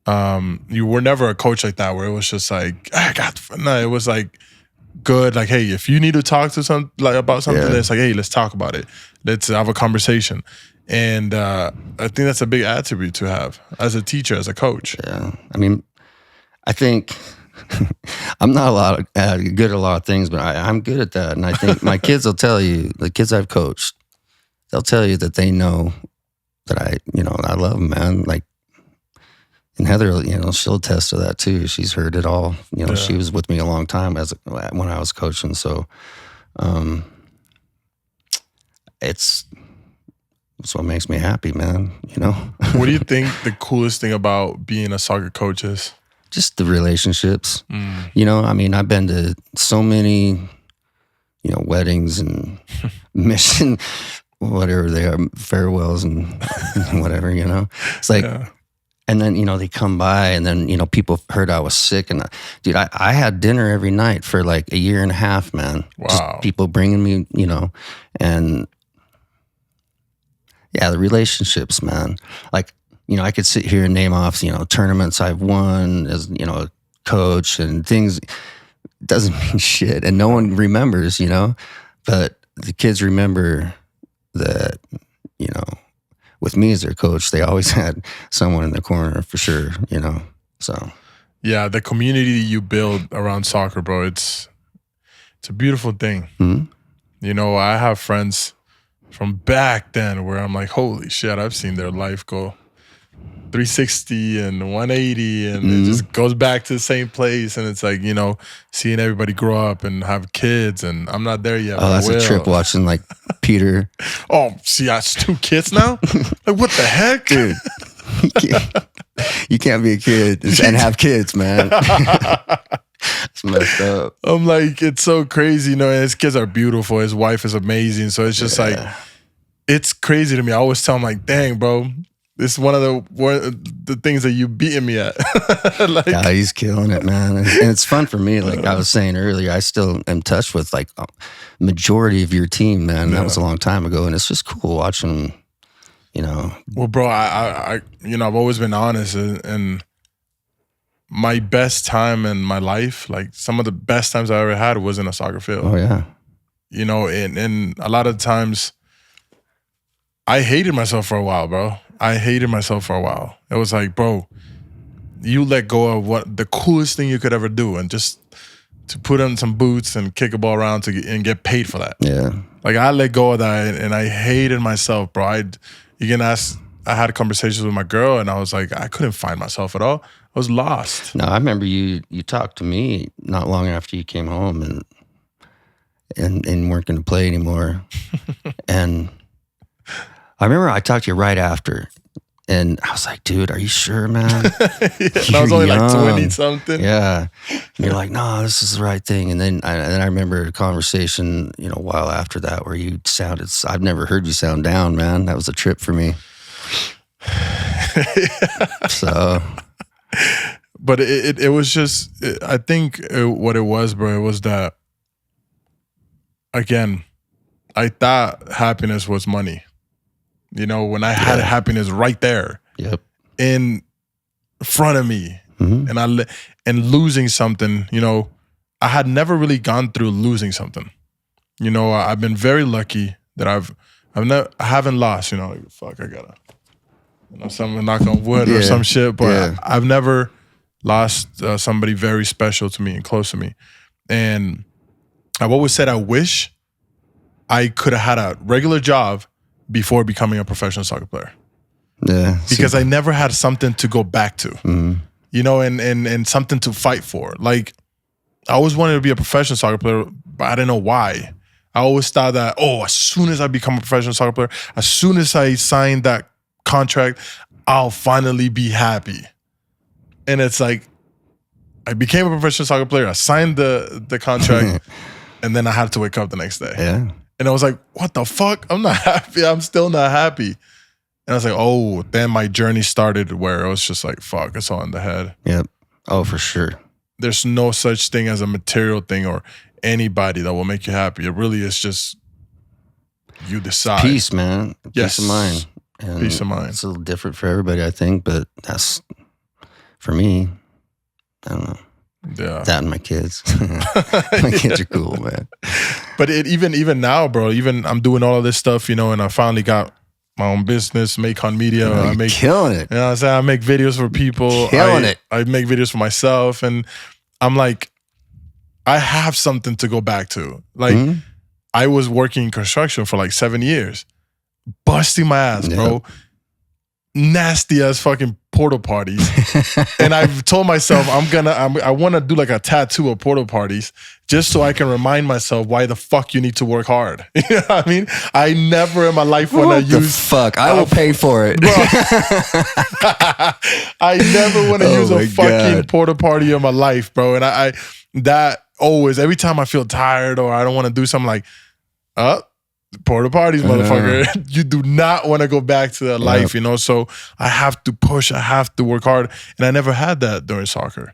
you were never a coach like that where it was just like, it was like good. Like, hey, if you need to talk to about something, then it's like, hey, let's talk about it. Let's have a conversation. And I think that's a big attribute to have as a teacher, as a coach. Yeah. I think I'm not good at a lot of things, but I'm good at that. And I think my kids will tell you, the kids I've coached, they'll tell you that they know that I love, man. Like, and Heather, she'll attest to that too. She's heard it all. She was with me a long time when I was coaching. So, it's what makes me happy, man. What do you think the coolest thing about being a soccer coach is? Just the relationships. I've been to so many, weddings and mission, whatever they are, farewells and whatever, It's like, and then, they come by and then, people heard I was sick. And dude, I had dinner every night for like a year and a half, man. Wow. Just people bringing me, and yeah, the relationships, man. Like, I could sit here and name off, tournaments I've won as, a coach and things. It doesn't mean shit. And no one remembers, but the kids remember that, with me as their coach, they always had someone in the corner for sure, so. Yeah, the community you build around soccer, bro, it's a beautiful thing. Mm-hmm. I have friends from back then where I'm like, holy shit, I've seen their life go 360 and 180 and it just goes back to the same place. And it's like, seeing everybody grow up and have kids, and I'm not there yet. Oh, that's a trip watching like Peter. Oh, see, I have 2 kids now? Like, what the heck? Dude, you can't be a kid and have kids, man. It's messed up. I'm like, it's so crazy, and his kids are beautiful. His wife is amazing. So it's just like, it's crazy to me. I always tell him like, dang, bro, this is one of the things that you beating me at. Like, yeah, he's killing it, man. And it's fun for me. Like I was saying earlier, I still am in touch with like majority of your team, man. That was a long time ago. And it's just cool watching, Well, bro, I've always been honest, and my best time in my life, like some of the best times I ever had was in a soccer field. Oh, yeah. And a lot of times I hated myself for a while, bro. It was like, bro, you let go of what the coolest thing you could ever do, and just to put on some boots and kick a ball around and get paid for that. Yeah. Like, I let go of that, and I hated myself, bro. You can ask, I had conversations with my girl, and I was like, I couldn't find myself at all. I was lost. No, I remember you talked to me not long after you came home and weren't going to play anymore. And I remember I talked to you right after, and I was like, dude, are you sure, man? And I was only like 20 something. Yeah. And you're like, no, this is the right thing. And then I remember a conversation, a while after that where you sounded, I've never heard you sound down, man. That was a trip for me. So. But it was just, I think what it was, bro, it was that, again, I thought happiness was money. When I had happiness right there, in front of me, and losing something, I had never really gone through losing something. I've been very lucky that I haven't lost. Like, fuck, I gotta, someone knock on wood or some shit, but I've never lost somebody very special to me and close to me. And I've always said I wish I could have had a regular job before becoming a professional soccer player. Yeah. Because I never had something to go back to, and something to fight for. Like, I always wanted to be a professional soccer player, but I didn't know why. I always thought that, as soon as I become a professional soccer player, as soon as I sign that contract, I'll finally be happy. And it's like, I became a professional soccer player, I signed the contract, and then I had to wake up the next day. Yeah. And I was like, what the fuck? I'm not happy. I'm still not happy. And I was like, then my journey started where it was just like, fuck, it's all in the head. Yep. Oh, for sure. There's no such thing as a material thing or anybody that will make you happy. It really is just you decide. Peace, man. Yes. Peace of mind. And peace of mind. It's a little different for everybody, I think, but that's, for me, I don't know. Yeah. That and my kids. My kids are cool, man. But even now, bro, I'm doing all of this stuff, and I finally got my own business, Maikon Media. You're killing it. You know what I'm saying? I make videos for people. Killing it. I make videos for myself, and I'm like, I have something to go back to. Like, I was working in construction for like 7 years, busting my ass, bro. nasty as fucking porta potties. And I've told myself I want to do like a tattoo of porta potties just so I can remind myself why the fuck you need to work hard. You know what I mean? I never in my life want to use fuck. I will pay for it, bro. I never want to use a fucking porta potty in my life, bro. And I that always, every time I feel tired or I don't want to do something, like, porta potties, motherfucker. You do not want to go back to that life, you know? So I have to push, I have to work hard. And I never had that during soccer.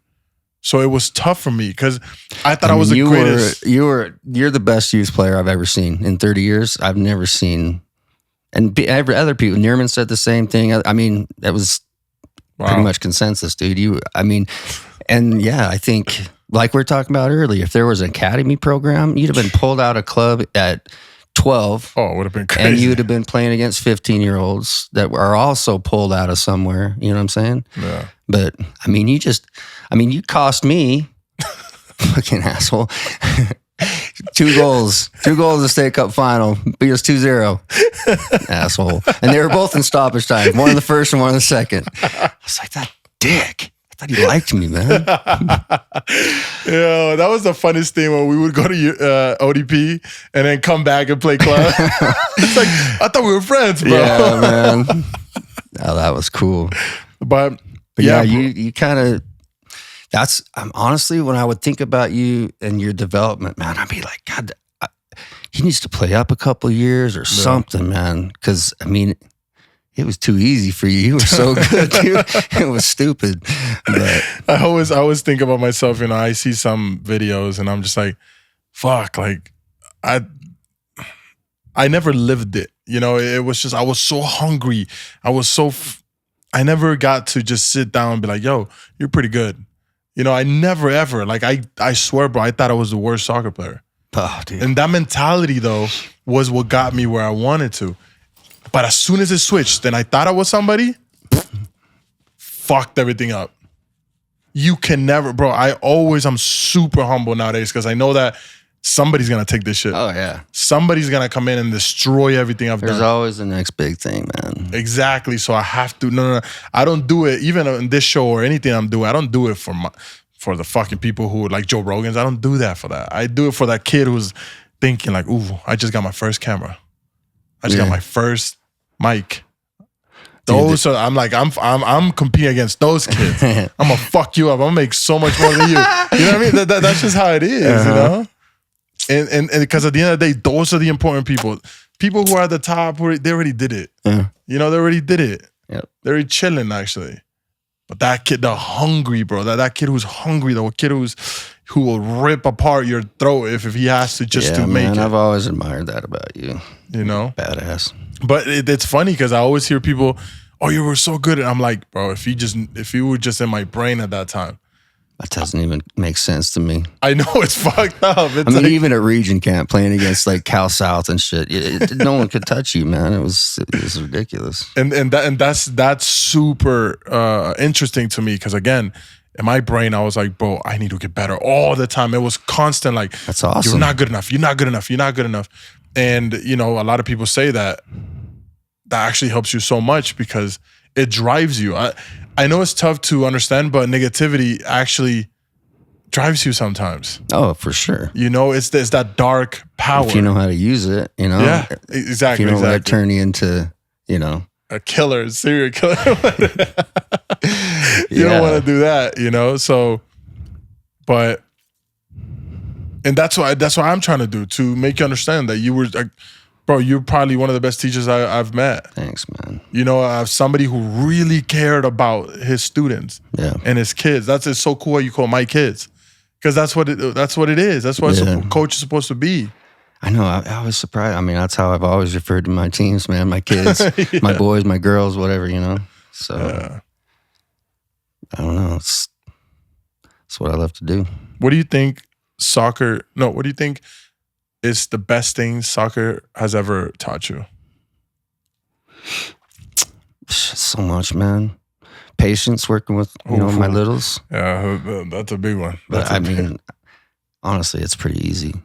So it was tough for me because I thought I was the greatest. You're the best youth player I've ever seen. In 30 years, I've never seen, and every other people, Neerman said the same thing. I mean, that was pretty much consensus, dude. And yeah, I think, like we were talking about earlier, if there was an academy program, you'd have been pulled out of club at 12. Oh, it would have been crazy. And you would have been playing against 15-year-olds that are also pulled out of somewhere. You know what I'm saying? Yeah. But, I mean, you cost me, fucking asshole, 2 goals. 2 goals in the State Cup final. Beat us 2-0. Asshole. And they were both in stoppage time. One in the first and one in the second. I was like, that dick. I thought he liked me, man. Yeah, that was the funniest thing when we would go to ODP and then come back and play club. It's like, I thought we were friends, bro. Yeah, man. Oh, that was cool. But yeah, you kind of, that's, honestly, when I would think about you and your development, man, I'd be like, God, he needs to play up a couple years or something, man. Because, I mean, it was too easy for you. You were so good, dude. It was stupid. But I always think about myself, you know, I see some videos and I'm just like, fuck, like, I never lived it. You know, it was just, I was so hungry. I never got to just sit down and be like, yo, you're pretty good. You know, I never ever, like, I swear, bro, I thought I was the worst soccer player. Oh, dude. And that mentality, though, was what got me where I wanted to. But as soon as it switched and I thought I was somebody, fucked everything up. You can never, bro, I'm super humble nowadays because I know that somebody's going to take this shit. Oh, yeah. Somebody's going to come in and destroy everything I've done. There's always the next big thing, man. Exactly. So I have to, no. I don't do it, even in this show or anything I'm doing, I don't do it for the fucking people who like Joe Rogan's. I don't do that for that. I do it for that kid who's thinking like, ooh, I just got my first camera. I just got my first mic. Those are, I'm like, I'm competing against those kids. I'm gonna fuck you up. I'm gonna make so much more than you. You know what I mean? That's just how it is, you know? And because at the end of the day, those are the important people. People who are at the top, they already did it. Yeah. You know, they already did it. Yep. They're already chilling, actually. But that kid, the hungry, bro, that kid who's hungry, the kid who will rip apart your throat if he has to just to make it. I've always admired that about you. You know? Badass. But it's funny because I always hear people, oh, you were so good. And I'm like, bro, if you were just in my brain at that time. That doesn't even make sense to me. I know it's fucked up. It's like, even at Region Camp playing against like Cal South and shit, no one could touch you, man. It was ridiculous. And that's super interesting to me because again, in my brain, I was like, bro, I need to get better all the time. It was constant, like, that's awesome. You're not good enough. You're not good enough. You're not good enough. And you know, a lot of people say that actually helps you so much because it drives you. I know it's tough to understand, but negativity actually drives you sometimes. Oh, for sure. You know, it's that dark power. If you know how to use it, you know? Yeah, exactly. If you know how to turn you into, you know. A killer, serial killer. You don't want to do that, you know? So, but, and that's what I'm trying to do, to make you understand that you were, bro, you're probably one of the best teachers I've met. Thanks, man. You know, somebody who really cared about his students and his kids. It's so cool how you call my kids, because that's what it is. That's what a coach is supposed to be. I know. I was surprised. I mean, that's how I've always referred to my teams, man. My kids, my boys, my girls, whatever, you know. So I don't know. It's what I love to do. What do you think what do you think is the best thing soccer has ever taught you? So much, man. Patience, working with my littles. Yeah, that's a big one. But I mean, honestly, it's pretty easy.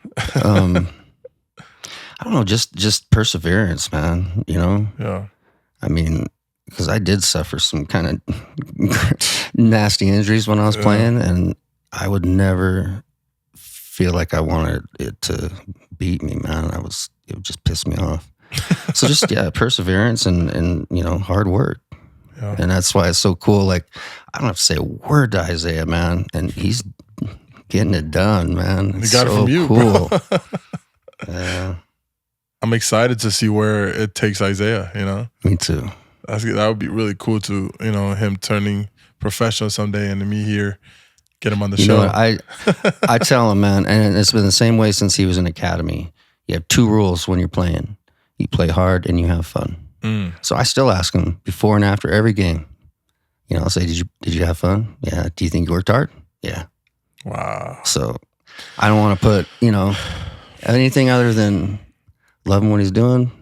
I don't know, just perseverance, man. You know. Yeah. I mean, because I did suffer some kind of nasty injuries when I was playing, and I would never feel like I wanted it to beat me, man. It would just piss me off. So just perseverance and hard work. Yeah. And that's why it's so cool. Like, I don't have to say a word to Isaiah, man, and he's getting it done, man. It's got it from you, cool. Bro. Yeah. I'm excited to see where it takes Isaiah, Me too. That would be really cool to, him turning professional someday and me here, get him on the show. I tell him, man, and it's been the same way since he was in academy. You have 2 rules when you're playing. You play hard and you have fun. So I still ask him before and after every game. I'll say, did you have fun? Yeah. Do you think you worked hard? Yeah. Wow. So I don't want to put, anything other than loving what he's doing.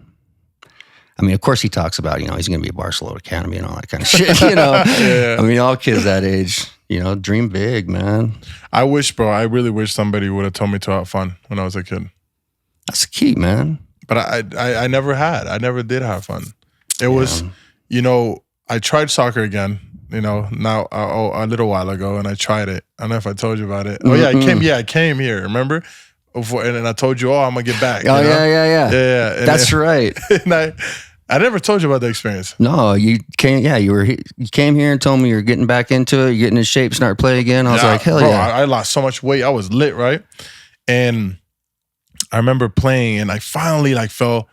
I mean, of course he talks about, he's going to be a Barcelona Academy and all that kind of shit, Yeah. I mean, all kids that age, dream big, man. I really wish somebody would have told me to have fun when I was a kid. That's the key, man. But I never had. I never did have fun. It was, I tried soccer again, now a little while ago, and I tried it. I don't know if I told you about it. Oh, yeah, I came here, remember? And I told you, I'm going to get back. Oh, yeah. And that's right. And I never told you about the experience. No, you came. Yeah, you came here and told me you're getting back into it. You're getting in shape, start playing again. I was like, hell yeah! I lost so much weight. I was lit, right? And I remember playing, and I finally felt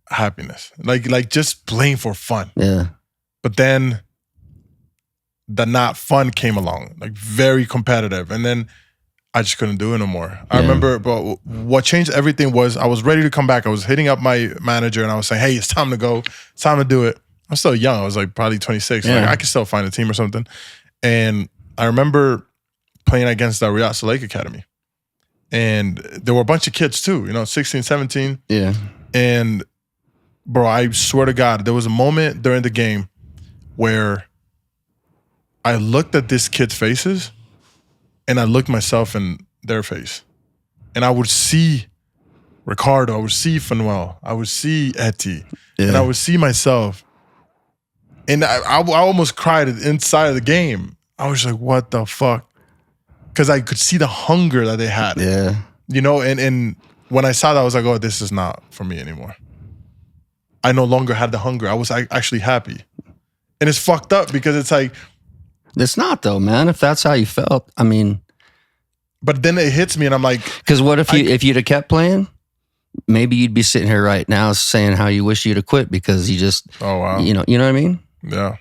happiness, like just playing for fun. Yeah. But then the not fun came along, very competitive, and then I just couldn't do it no more. I remember, but what changed everything was I was ready to come back. I was hitting up my manager and I was saying, hey, it's time to go. It's time to do it. I'm still young. I was probably 26. Yeah. I could still find a team or something. And I remember playing against the Riyadh Lake Academy. And there were a bunch of kids too, 16, 17. Yeah. And bro, I swear to God, there was a moment during the game where I looked at these kids' faces and I looked myself in their face. And I would see Ricardo, I would see Fanuel, I would see Eti, and I would see myself. And I almost cried inside of the game. I was like, what the fuck? Because I could see the hunger that they had. Yeah. And when I saw that, I was like, oh, this is not for me anymore. I no longer had the hunger. I was actually happy. And it's fucked up because it's like, it's not though, man. If that's how you felt, I mean. But then it hits me and I'm like. Because what if you'd have kept playing, maybe you'd be sitting here right now saying how you wish you'd have quit because you just. Oh, wow. You know what I mean? Yeah.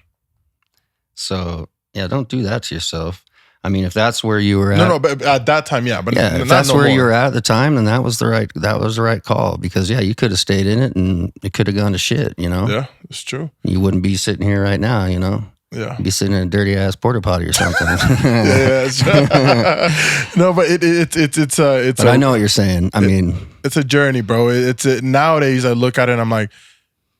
So, yeah, don't do that to yourself. I mean, if that's where you were at. No, but at that time, yeah. But yeah, if that's where you were at the time, then that was the right call. Because, yeah, you could have stayed in it and it could have gone to shit, Yeah, it's true. You wouldn't be sitting here right now, Yeah. You'd be sitting in a dirty ass porta potty or something. No, but it's But I know what you're saying. I mean, it's a journey, bro. Nowadays I look at it and I'm like,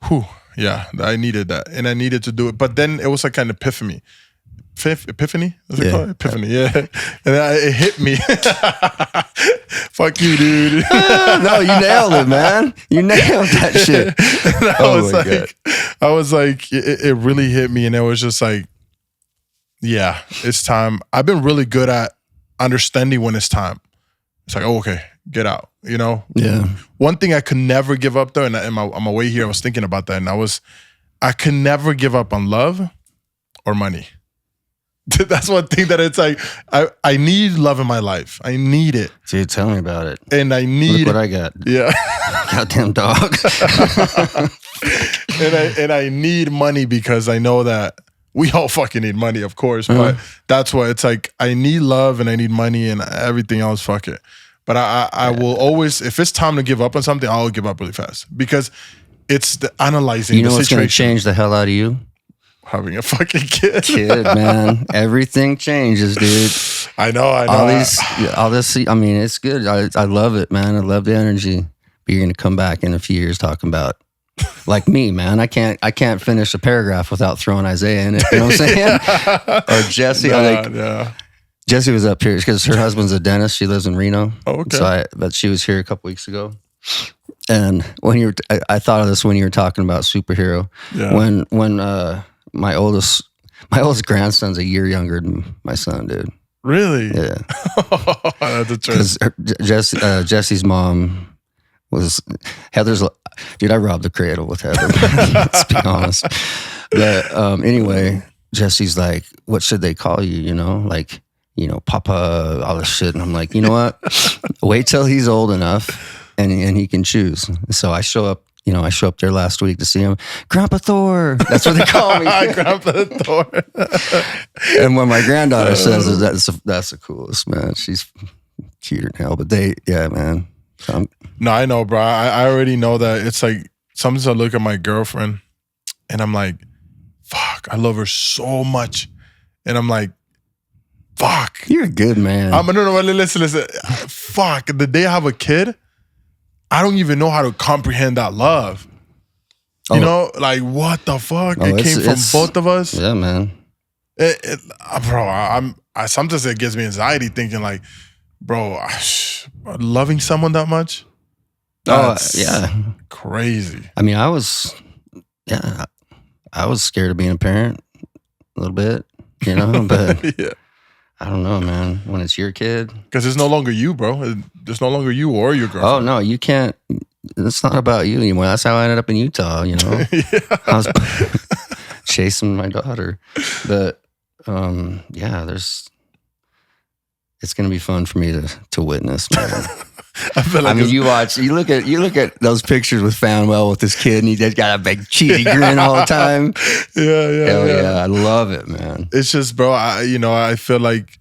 whew, yeah, I needed that, and I needed to do it. But then it was like an epiphany. Epiphany? Is it called? Epiphany, yeah. And it hit me. Fuck you, dude. No, you nailed it, man. You nailed that shit. I was like, it really hit me, and it was just like, yeah, it's time. I've been really good at understanding when it's time. It's like, oh, okay, get out, Yeah. One thing I could never give up though, and on my way here, I was thinking about that, and I could never give up on love or money. That's one thing that it's like, I need love in my life. I need it. Dude, tell me about it. And I need what I got. Yeah. Goddamn dog. and I need money because I know that we all fucking need money, of course. But that's why it's like, I need love and I need money and everything else, fuck it. But I will always, if it's time to give up on something, I'll give up really fast. Because it's the analyzing the situation. What's going to change the hell out of you? Having a fucking kid, man. Everything changes, dude. I know. All this. I mean, it's good. I love it, man. I love the energy. But you're gonna come back in a few years talking about, like me, man. I can't finish a paragraph without throwing Isaiah in it. You know what I'm saying? Or Jesse. Jesse was up here because her husband's a dentist. She lives in Reno. Oh, okay. But she was here a couple weeks ago, And when I thought of this when you were talking about superhero. Yeah. When my oldest grandson's a year younger than my son, dude. Really? Yeah. That's a choice. Because Jesse's mom was Heather's. Dude, I robbed the cradle with Heather. Let's be honest. But anyway, Jesse's like, "What should they call you?" You know, like, you know, Papa, all this shit. And I'm like, you know what? Wait till he's old enough and he can choose. So I show up. You know, I show up there last week to see him. Grandpa Thor. That's what they call me. Grandpa Thor. And when my granddaughter says it, that's the coolest, man. She's cuter than hell. But man. No, I know, bro. I already know that it's like, sometimes I look at my girlfriend and I'm like, fuck, I love her so much. And I'm like, fuck. You're a good man. No, listen. Fuck, the day I have a kid, I don't even know how to comprehend that love. You know, like, what the fuck? It came from both of us. Yeah, man. Bro, sometimes it gives me anxiety thinking like, bro, loving someone that much? Yeah. Crazy. I mean, I was scared of being a parent a little bit, you know, but yeah. I don't know, man. When it's your kid. Because it's no longer you, bro. It's no longer you or your girlfriend. Oh, no, you can't. It's not about you anymore. That's how I ended up in Utah, you know. Yeah. I was chasing my daughter. But, it's going to be fun for me to witness, man. I mean, you look at those pictures with Fanwell with his kid, and he just got a big cheesy grin all the time. Yeah. I love it, man. It's just, bro, I feel like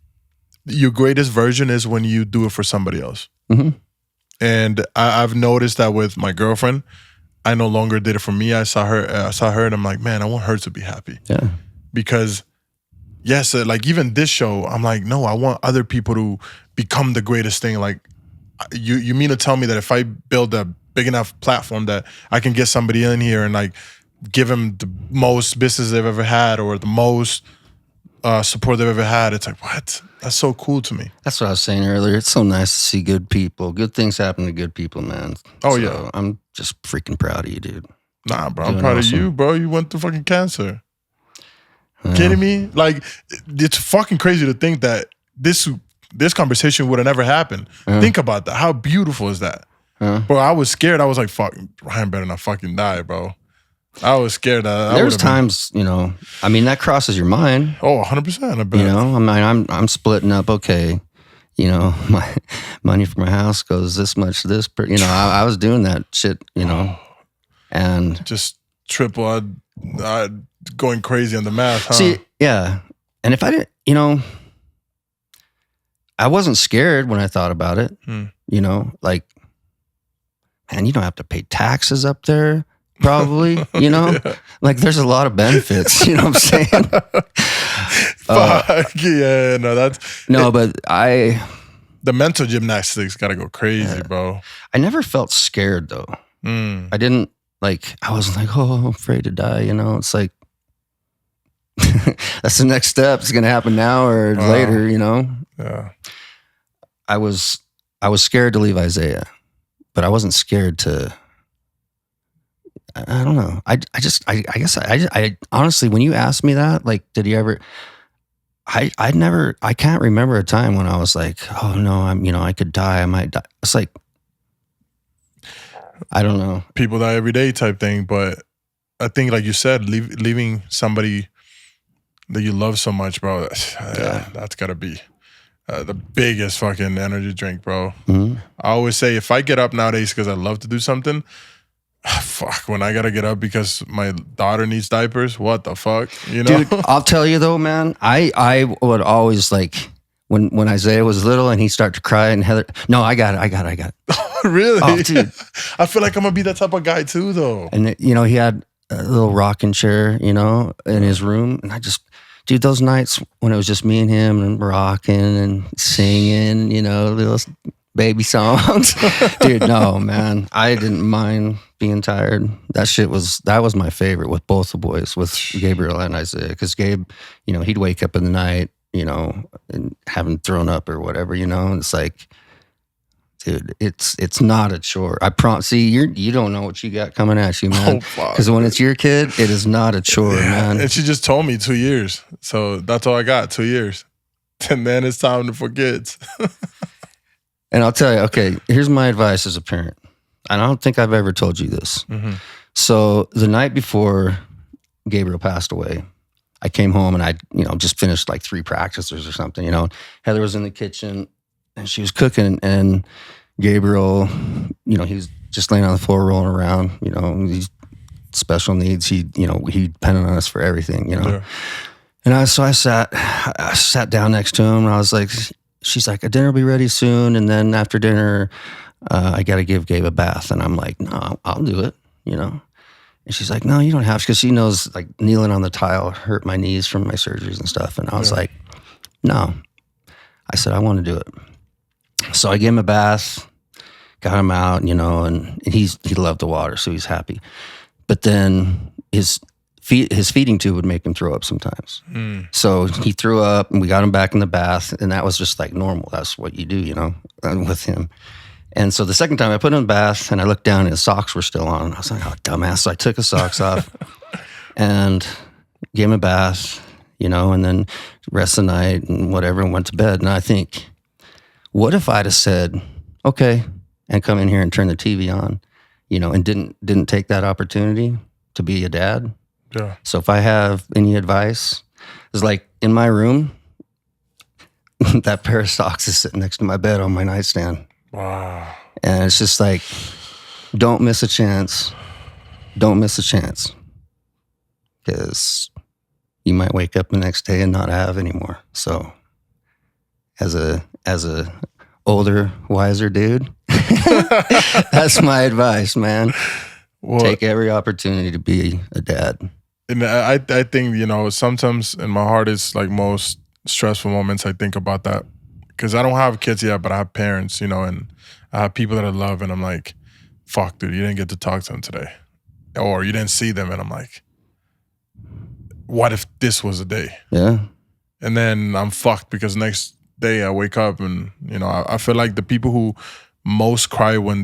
your greatest version is when you do it for somebody else. Mm-hmm. And I've noticed that with my girlfriend. I no longer did it for me. I saw her, and I'm like, man, I want her to be happy. Yeah. Because, yes, like even this show, I'm like, no, I want other people to become the greatest thing. Like, you mean to tell me that if I build a big enough platform that I can get somebody in here and like give them the most business they've ever had or the most support they've ever had, it's like, what? That's so cool to me. That's what I was saying earlier. It's so nice to see good people. Good things happen to good people, man. Oh, yeah. I'm just freaking proud of you, dude. Nah, bro. I'm proud of you, bro. You went through fucking cancer. Kidding me? Like, it's fucking crazy to think that this conversation would have never happened. Think about that. How beautiful is that? Bro, I was scared. I was like, fuck, Ryan better not fucking die, bro. I was scared. There's times, you know, I mean, that crosses your mind. Oh, 100%. I bet. You know, I mean, I'm splitting up, okay, you know, my money for my house goes this much to this, you know, I was doing that shit, you know, and. Just triple, going crazy on the math, huh? See, yeah. And if I didn't, you know, I wasn't scared when I thought about it, you know, like, man, you don't have to pay taxes up there. Probably, you know, like there's a lot of benefits, you know what I'm saying? Fuck, yeah, no, that's... No, but the mental gymnastics gotta go crazy, bro. I never felt scared, though. I didn't, like, I wasn't like, oh, I'm afraid to die, you know? It's like, that's the next step. It's going to happen now or later, you know? Yeah. I was scared to leave Isaiah, but I wasn't scared to... I don't know. I guess I honestly, when you asked me that, like, did he ever, I can't remember a time when I was like, oh no, I could die. I might die. It's like, I don't know. People die every day type thing. But I think, like you said, leaving somebody that you love so much, bro, that's gotta be the biggest fucking energy drink, bro. Mm-hmm. I always say, if I get up nowadays because I love to do something, fuck, when I gotta get up because my daughter needs diapers, what the fuck, you know? Dude, I'll tell you though, man, I would always, like, when Isaiah was little and he started to cry and Heather, no, I got it. Really? Oh, dude. I feel like I'm gonna be that type of guy too, though. And, you know, he had a little rocking chair, you know, in his room. And I just, dude, those nights when it was just me and him and rocking and singing, you know, little baby songs. Dude, no, man, I didn't mind being tired. That was my favorite with both the boys, with Gabriel and Isaiah. Because Gabe, you know, he'd wake up in the night, you know, and having thrown up or whatever, you know, and it's like, Dude, it's not a chore. I promise. See, you don't know what you got coming at you, man. fuck. Because when it's your kid, it is not a chore, man. And she just told me 2 years. So that's all I got, 2 years. And then it's time for kids. And I'll tell you, okay, here's my advice as a parent. And I don't think I've ever told you this. Mm-hmm. So the night before Gabriel passed away, I came home and I, just finished like 3 practices or something. Heather was in the kitchen and she was cooking, and Gabriel, he was just laying on the floor rolling around. These special needs. He depended on us for everything. Yeah. And I sat down next to him, and I was like, she's like, dinner will be ready soon, and then after dinner, I got to give Gabe a bath. And I'm like, no, I'll do it. And she's like, no, you don't have to, because she knows like kneeling on the tile hurt my knees from my surgeries and stuff. And I was like, no. I said, I want to do it. So I gave him a bath, got him out, and he loved the water, so he's happy. But then his feeding tube would make him throw up sometimes. So he threw up, and we got him back in the bath, and that was just like normal. That's what you do, with him. And so the second time I put him in the bath, and I looked down, and his socks were still on. I was like, oh, dumbass. So I took his socks off and gave him a bath, and then rest the night and whatever, and went to bed. And I think, what if I'd have said, okay, and come in here and turn the TV on, and didn't take that opportunity to be a dad? Yeah. So if I have any advice, it's like in my room, that pair of socks is sitting next to my bed on my nightstand. Wow. And it's just like, don't miss a chance. Don't miss a chance. Because you might wake up the next day and not have anymore. So as a older, wiser dude, that's my advice, man. Well, take every opportunity to be a dad. And I think, sometimes in my hardest, like most stressful moments, I think about that. Because I don't have kids yet, but I have parents, and I have people that I love, and I'm like, fuck, dude, you didn't get to talk to them today. Or you didn't see them, and I'm like, what if this was a day? Yeah. And then I'm fucked because next day I wake up and, I feel like the people who most cry when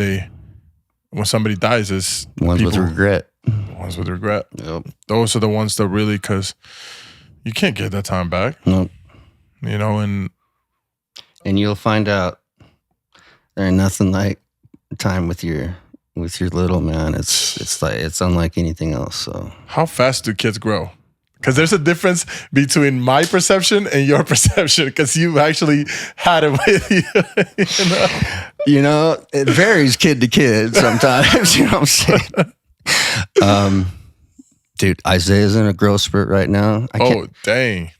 somebody dies is ones with regret. Ones with regret. Yep. Those are the ones that really, because you can't get that time back. Nope. And you'll find out there ain't nothing like time with your little man. It's unlike anything else. So how fast do kids grow? Because there's a difference between my perception and your perception, because you actually had it with you. It varies kid to kid sometimes. You know what I'm saying? Dude, Isaiah's in a growth spurt right now. Dang.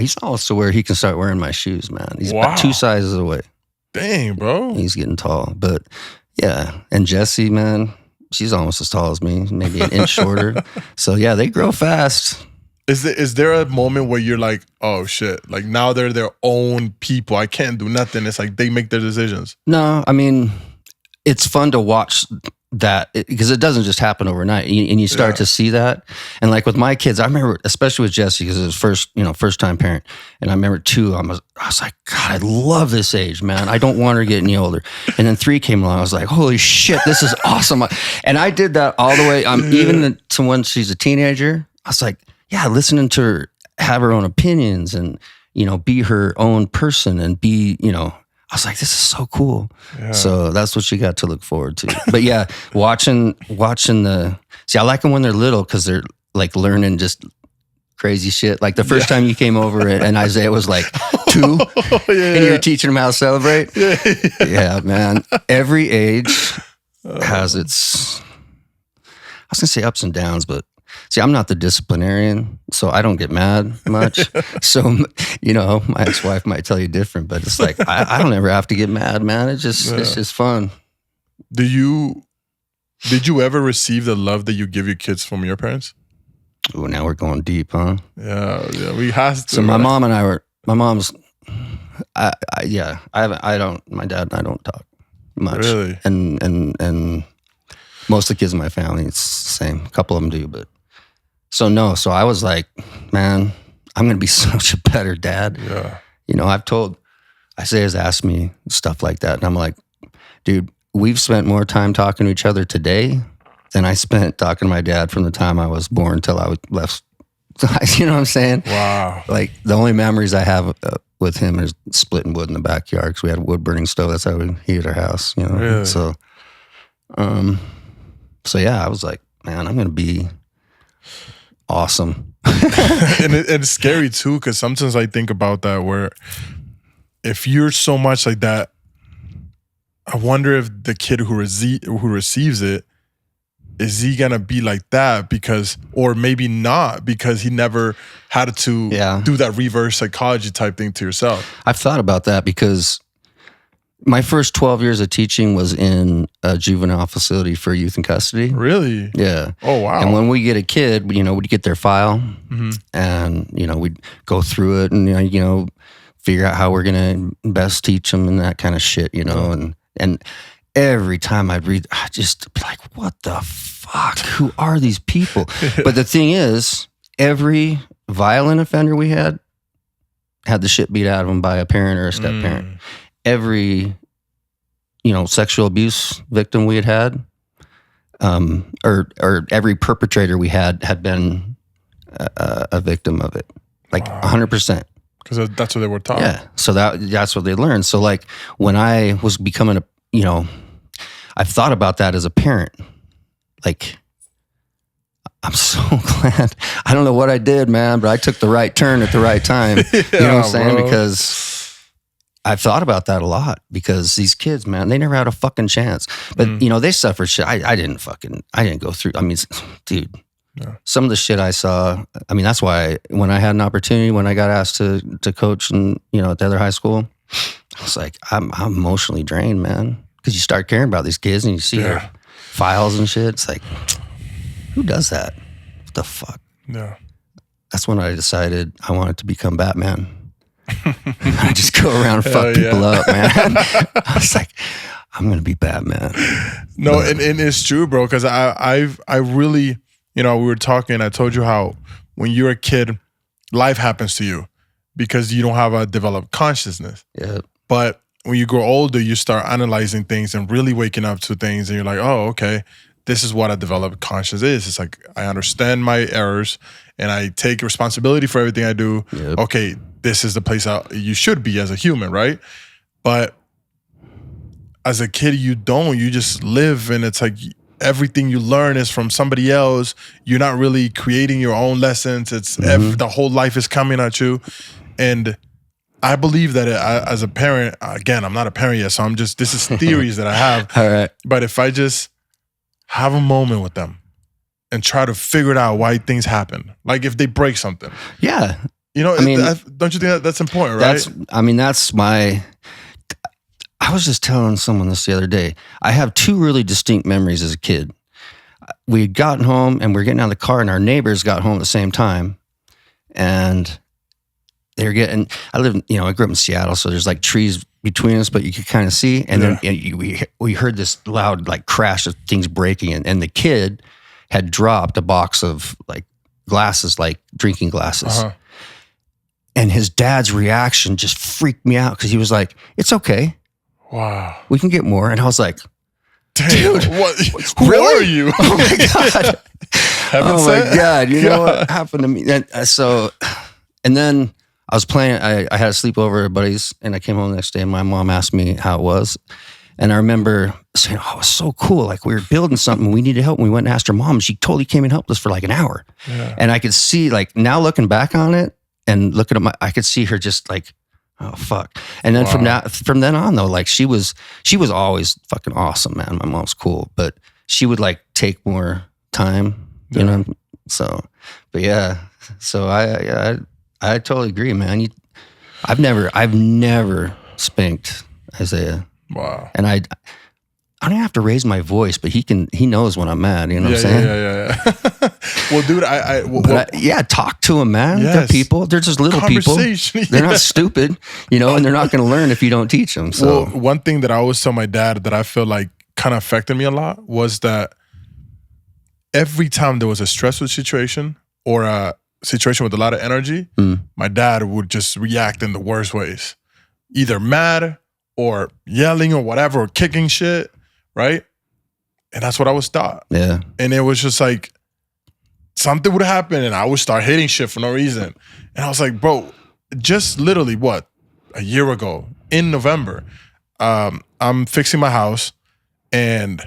He's almost to where he can start wearing my shoes, man. He's about 2 sizes away. Dang, bro. He's getting tall. But yeah, and Jessie, man, she's almost as tall as me, maybe an inch shorter. So yeah, they grow fast. Is there a moment where you're like, oh shit, like now they're their own people, I can't do nothing? It's like they make their decisions. No, I mean, it's fun to watch that because it doesn't just happen overnight, and you start to see that. And like with my kids, I remember, especially with Jessie, because it was first time parent, and I remember 2, I was like, God, I love this age, man. I don't want her to get any older. And then 3 came along, I was like, holy shit, this is awesome. And I did that all the way. Even to when she's a teenager, I was like, yeah, listening to her have her own opinions and be her own person and be I was like, this is so cool. Yeah. So that's what you got to look forward to. But yeah, watching I like them when they're little because they're like learning just crazy shit. Like the first time you came over and Isaiah was like 2 and you were teaching him how to celebrate. Yeah, man. Every age has its, I was going to say ups and downs, but see, I'm not the disciplinarian, so I don't get mad much. So, my ex-wife might tell you different, but it's like, I don't ever have to get mad, man. It's just fun. Did you ever receive the love that you give your kids from your parents? Oh, now we're going deep, huh? Yeah, we have to. So my mom's, my dad and I don't talk much. Really? And most of the kids in my family, it's the same. A couple of them do, but. So no, so I was like, man, I'm going to be such a better dad. Yeah. I've told, Isaiah's asked me stuff like that. And I'm like, Dude, we've spent more time talking to each other today than I spent talking to my dad from the time I was born till I was left. You know what I'm saying? Wow. Like the only memories I have with him is splitting wood in the backyard because we had a wood burning stove. That's how we heated our house. You know. Really? So yeah, I was like, man, I'm gonna be awesome. And it's scary too, because sometimes I think about that where if you're so much like that, I wonder if the kid who receives it, is he gonna be like that or maybe not because he never had to do that reverse psychology type thing to yourself? I've thought about that because my first 12 years of teaching was in a juvenile facility for youth in custody. Really? Yeah. Oh, wow. And when we get a kid, we'd get their file and, we'd go through it and, figure out how we're going to best teach them and that kind of shit, and every time I'd read, I just be like, what the fuck? Who are these people? But the thing is, every violent offender we had the shit beat out of them by a parent or a step parent. Every, sexual abuse victim we had, or every perpetrator we had been a victim of it, like 100%. Because that's what they were taught. Yeah, so that's what they learned. So like when I was becoming I've thought about that as a parent. Like, I'm so glad. I don't know what I did, man, but I took the right turn at the right time. You know what I'm saying? Bro. Because I've thought about that a lot because these kids, man, they never had a fucking chance. But, they suffered shit. I didn't go through. I mean, dude, some of the shit I saw, that's why when I had an opportunity, when I got asked to coach and, at the other high school, I was like, I'm emotionally drained, man. Because you start caring about these kids and you see their files and shit. It's like, who does that? What the fuck? Yeah. That's when I decided I wanted to become Batman. I just go around and fuck people up, man. I was like, I'm going to be Batman. No, and it's true, bro, because I really, we were talking, I told you how when you're a kid, life happens to you because you don't have a developed consciousness. Yeah. But when you grow older, you start analyzing things and really waking up to things, and you're like, oh, okay, this is what a developed conscience is. It's like, I understand my errors and I take responsibility for everything I do. Yep. Okay, this is the place you should be as a human, right? But as a kid, you just live, and it's like everything you learn is from somebody else. You're not really creating your own lessons. It's the whole life is coming at you. And I believe that as a parent, again, I'm not a parent yet, so this is theories that I have. All right. But if I just have a moment with them and try to figure it out why things happen, like if they break something. Yeah. Don't you think that's important, right? I was just telling someone this the other day. I have two really distinct memories as a kid. We had gotten home and we were getting out of the car and our neighbors got home at the same time. And I grew up in Seattle, so there's like trees between us, but you could kind of see. And then we heard this loud like crash of things breaking, and the kid had dropped a box of like glasses, like drinking glasses. Uh-huh. And his dad's reaction just freaked me out because he was like, "It's okay. Wow, we can get more." And I was like, "Dude, who really? are you? Oh my god! Oh my god! You know what happened to me?" And then I was playing. I had a sleepover at buddies, and I came home the next day, and my mom asked me how it was. And I remember saying, "Oh, it was so cool. Like we were building something. We needed help. And we went and asked her mom, and she totally came and helped us for like an hour." Yeah. And I could see, like now looking back on it and looking at I could see her just like, oh fuck. And then from then on though, like she was always fucking awesome, man. My mom's cool, but she would like take more time, you know. So, but yeah. So I totally agree, man. I've never spanked Isaiah. Wow. And I don't have to raise my voice, but he knows when I'm mad. You know what I'm saying? Yeah. Well, dude, talk to him, man. Yes. They're people. They're just little people. They're not stupid, and they're not going to learn if you don't teach them. So, one thing that I always tell my dad that I feel like kind of affected me a lot was that every time there was a stressful situation or a situation with a lot of energy, my dad would just react in the worst ways, either mad or yelling or whatever, or kicking shit, right? And that's what I was taught. Yeah. And it was just like, something would happen and I would start hitting shit for no reason. And I was like, bro, just literally a year ago in November, I'm fixing my house and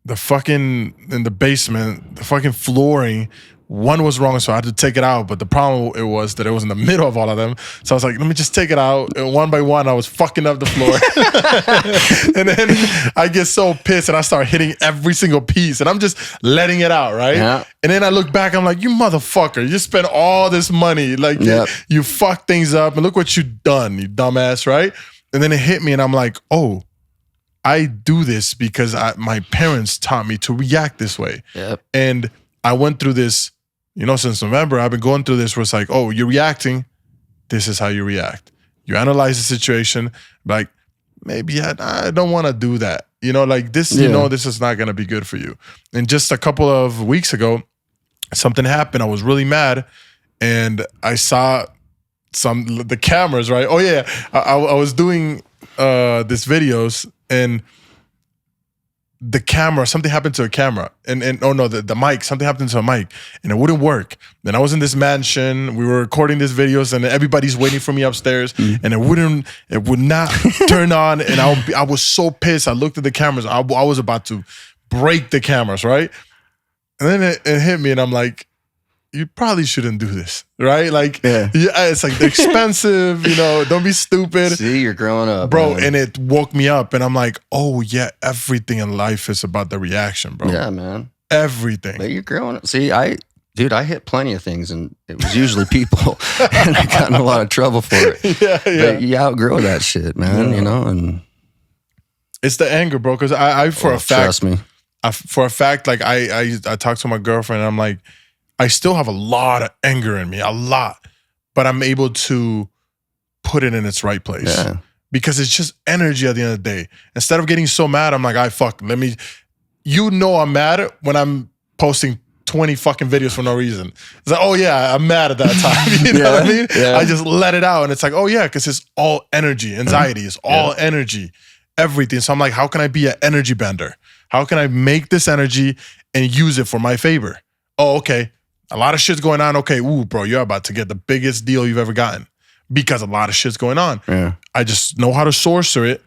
in the basement, the fucking flooring, one was wrong, so I had to take it out. But the problem it was that it was in the middle of all of them. So I was like, let me just take it out. And one by one, I was fucking up the floor. And then I get so pissed and I start hitting every single piece and I'm just letting it out, right? Yeah. And then I look back, I'm like, you motherfucker, you just spent all this money. Like, you fucked things up and look what you done, you dumbass, right? And then it hit me and I'm like, oh, I do this because my parents taught me to react this way. Yep. And I went through this, since November, I've been going through this where it's like, oh, you're reacting. This is how you react. You analyze the situation, like, maybe I don't want to do that. Like this, this is not going to be good for you. And just a couple of weeks ago, something happened. I was really mad and I saw the cameras, right? Oh yeah. I was doing this videos and the camera, something happened to a camera and the mic, something happened to a mic and it wouldn't work. Then I was in this mansion, we were recording these videos and everybody's waiting for me upstairs and it would not turn on. And I was so pissed. I looked at the cameras. I was about to break the cameras, right? And then it hit me and I'm like, you probably shouldn't do this, right? Like, it's like they're expensive, don't be stupid. See, you're growing up, bro. man. And it woke me up and I'm like, oh yeah, everything in life is about the reaction, bro. Yeah, man. Everything. But you're growing up. See, I hit plenty of things and it was usually people and I got in a lot of trouble for it. Yeah. But you outgrow that shit, man, and it's the anger, bro. Cause I for a fact, trust me. Like I talked to my girlfriend and I'm like, I still have a lot of anger in me, a lot, but I'm able to put it in its right place because it's just energy at the end of the day. Instead of getting so mad, I'm like, I'm mad when I'm posting 20 fucking videos for no reason. It's like, oh yeah, I'm mad at that time. You know what I mean? Yeah. I just let it out and it's like, oh yeah, because it's all energy. Anxiety is all energy, everything. So I'm like, how can I be an energy bender? How can I make this energy and use it for my favor? Oh, okay. A lot of shit's going on. Okay, ooh, bro, you're about to get the biggest deal you've ever gotten because a lot of shit's going on. Yeah. I just know how to source it.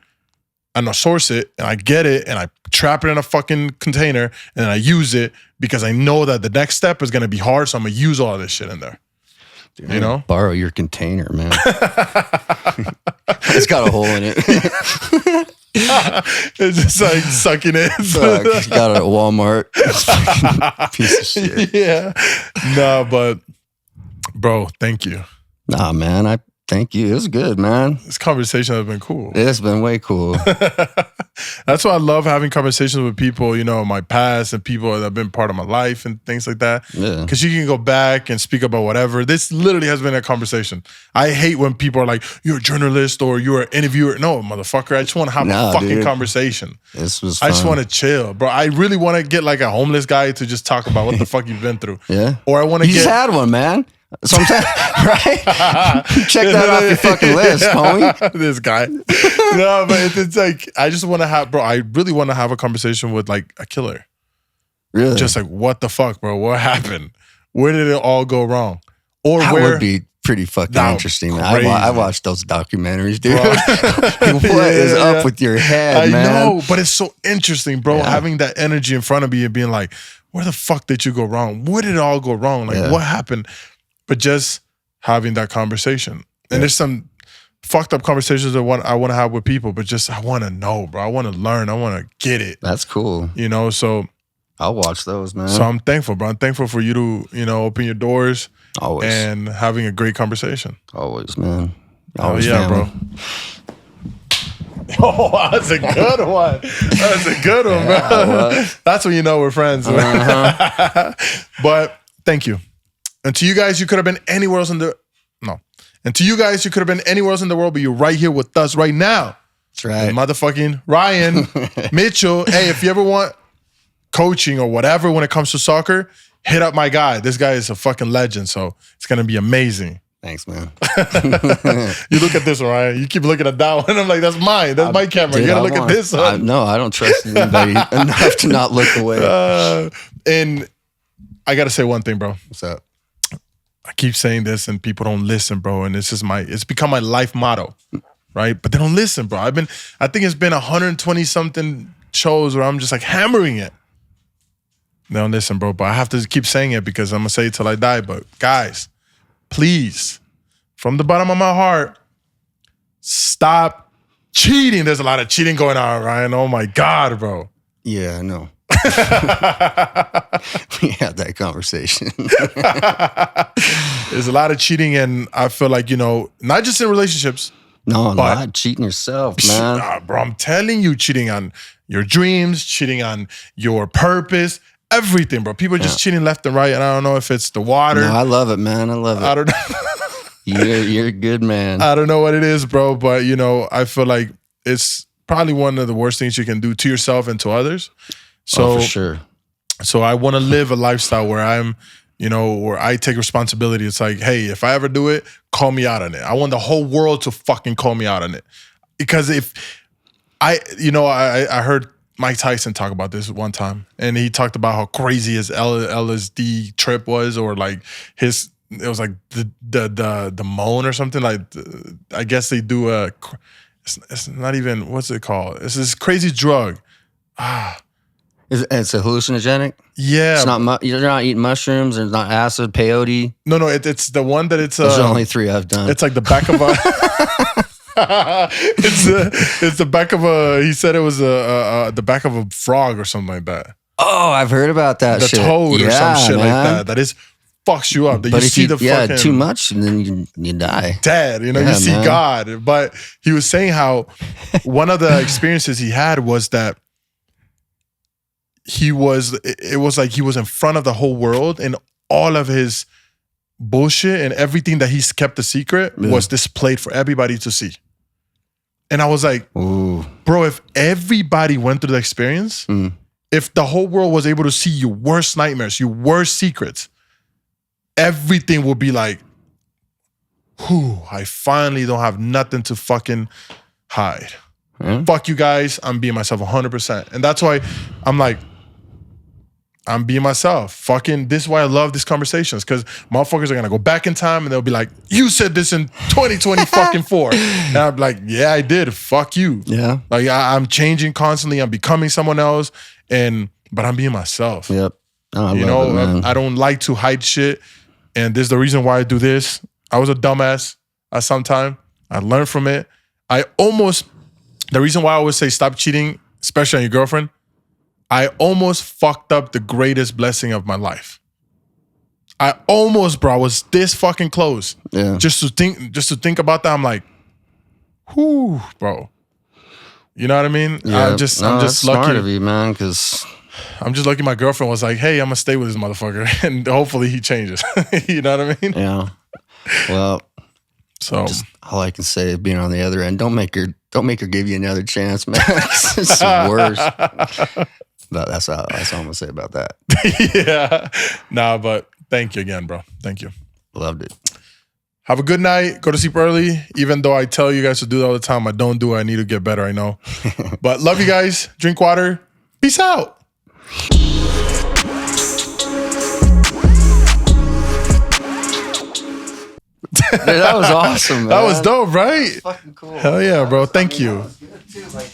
And I get it, and I trap it in a fucking container, and then I use it because I know that the next step is gonna be hard, so I'm gonna use all this shit in there. Dude, borrow your container, man. It's got a hole in it. It's just like sucking it. Fuck, got it at Walmart. Piece of shit. Yeah. No, but bro, thank you. Nah, man, I thank you. It was good, man. This conversation has been cool. It's been way cool. That's why I love having conversations with people, my past and people that have been part of my life and things like that. Yeah. Because you can go back and speak about whatever. This literally has been a conversation. I hate when people are like, you're a journalist or you're an interviewer. No, motherfucker. I just want to have a fucking conversation. This was fun. I just want to chill. Bro, I really want to get like a homeless guy to just talk about what the fuck you've been through. Yeah. Or I want to You just had one, man. Sometimes, right? Check that off your fucking list, homie. This guy. No, but it's like, I just want to have, bro, I really want to have a conversation with like a killer. Really? Just like, what the fuck, bro? What happened? Where did it all go wrong? Or that where would be pretty fucking interesting, man. I watched those documentaries, dude. What is up with your head, man? I know, but it's so interesting, bro. Having that energy in front of me and being like, where the fuck did you go wrong? Where did it all go wrong? Like, what happened? But just having that conversation. And there's some fucked up conversations that I want to have with people, but just I want to know, bro. I want to learn. I want to get it. That's cool. So I'll watch those, man. So I'm thankful, bro. I'm thankful for you to, open your doors. Always. And having a great conversation. Always, man. Always, bro. Oh, that's a good one. That's a good one, bro. That's when you know we're friends. But thank you. And to you guys, you could have been anywhere else in the And to you guys, you could have been anywhere else in the world, but you're right here with us right now. That's right. And motherfucking Ryan Mitchell. Hey, if you ever want coaching or whatever when it comes to soccer, hit up my guy. This guy is a fucking legend, so it's gonna be amazing. Thanks, man. You look at this one, right? You keep looking at that one. I'm like, that's mine. That's my camera. Dude, you gotta look at this one. No, I don't trust anybody enough to not look away. And I gotta say one thing, bro. What's up? I keep saying this and people don't listen, bro. And it's become my life motto, right? But they don't listen, bro. I think it's been 120 something shows where I'm just like hammering it. They don't listen, bro. But I have to keep saying it because I'm gonna say it till I die. But guys, please, from the bottom of my heart, stop cheating. There's a lot of cheating going on, Ryan. Oh my God, bro. Yeah, I know. We had that conversation. There's a lot of cheating, and I feel like, not just in relationships. No, not cheating yourself, man. Bro, I'm telling you, cheating on your dreams, cheating on your purpose, everything, bro. People are just cheating left and right, and I don't know if it's the water. No, I love it, man. I love it. I don't know. You're a good man. I don't know what it is, bro, but, I feel like it's probably one of the worst things you can do to yourself and to others. So, for sure. So I want to live a lifestyle where I'm, where I take responsibility. It's like, hey, if I ever do it, call me out on it. I want the whole world to fucking call me out on it. Because if I heard Mike Tyson talk about this one time, and he talked about how crazy his LSD trip was, or like it was like the moan or something. Like, I guess they do it's not even, what's it called? It's this crazy drug. It's a hallucinogenic? Yeah. It's not. You're not eating mushrooms. There's not acid, peyote. No. It's the one that it's. Those are only 3 I've done. It's like the back of a. it's the back of a. He said it was the back of a frog or something like that. Oh, I've heard about that. The shit. toad or some shit man. like that. That is fucks you up. That but you if see you too much, and then you die. Dead. You see man. God. But he was saying how one of the experiences he had was that. It was like he was in front of the whole world, and all of his bullshit and everything that he's kept a secret was displayed for everybody to see. And I was like, ooh. Bro, if everybody went through the experience, if the whole world was able to see your worst nightmares, your worst secrets, everything would be like, whew, I finally don't have nothing to fucking hide. Fuck you guys, I'm being myself 100%. And that's why I'm like, I'm being myself. Fucking, this is why I love these conversations, because motherfuckers are gonna go back in time and they'll be like, you said this in 2020 fucking 4. And I'm like, yeah, I did. Fuck you. Yeah. Like, I'm changing constantly. I'm becoming someone else, but I'm being myself. Yep. Oh, I love it, man. I don't like to hide shit. And this is the reason why I do this. I was a dumbass at some time. I learned from it. The reason why I always say stop cheating, especially on your girlfriend, I almost fucked up the greatest blessing of my life. I was this fucking close. Yeah. Just to think about that, I'm like, whew, bro. You know what I mean? Yeah. I'm just lucky. Smart of you, man, because I'm just lucky my girlfriend was like, hey, I'm gonna stay with this motherfucker, and hopefully he changes. You know what I mean? Yeah. Well, so all I can say is being on the other end, don't make her give you another chance, man. It's the worst. But that's all I'm gonna say about that. Yeah. Nah, but thank you again, bro. Thank you. Loved it. Have a good night. Go to sleep early. Even though I tell you guys to do it all the time, I don't do it. I need to get better, I know. But love you guys. Drink water. Peace out. Dude, that was awesome, man. That was dope, right? Fucking cool. Hell yeah, bro. Thank you. That was good too, like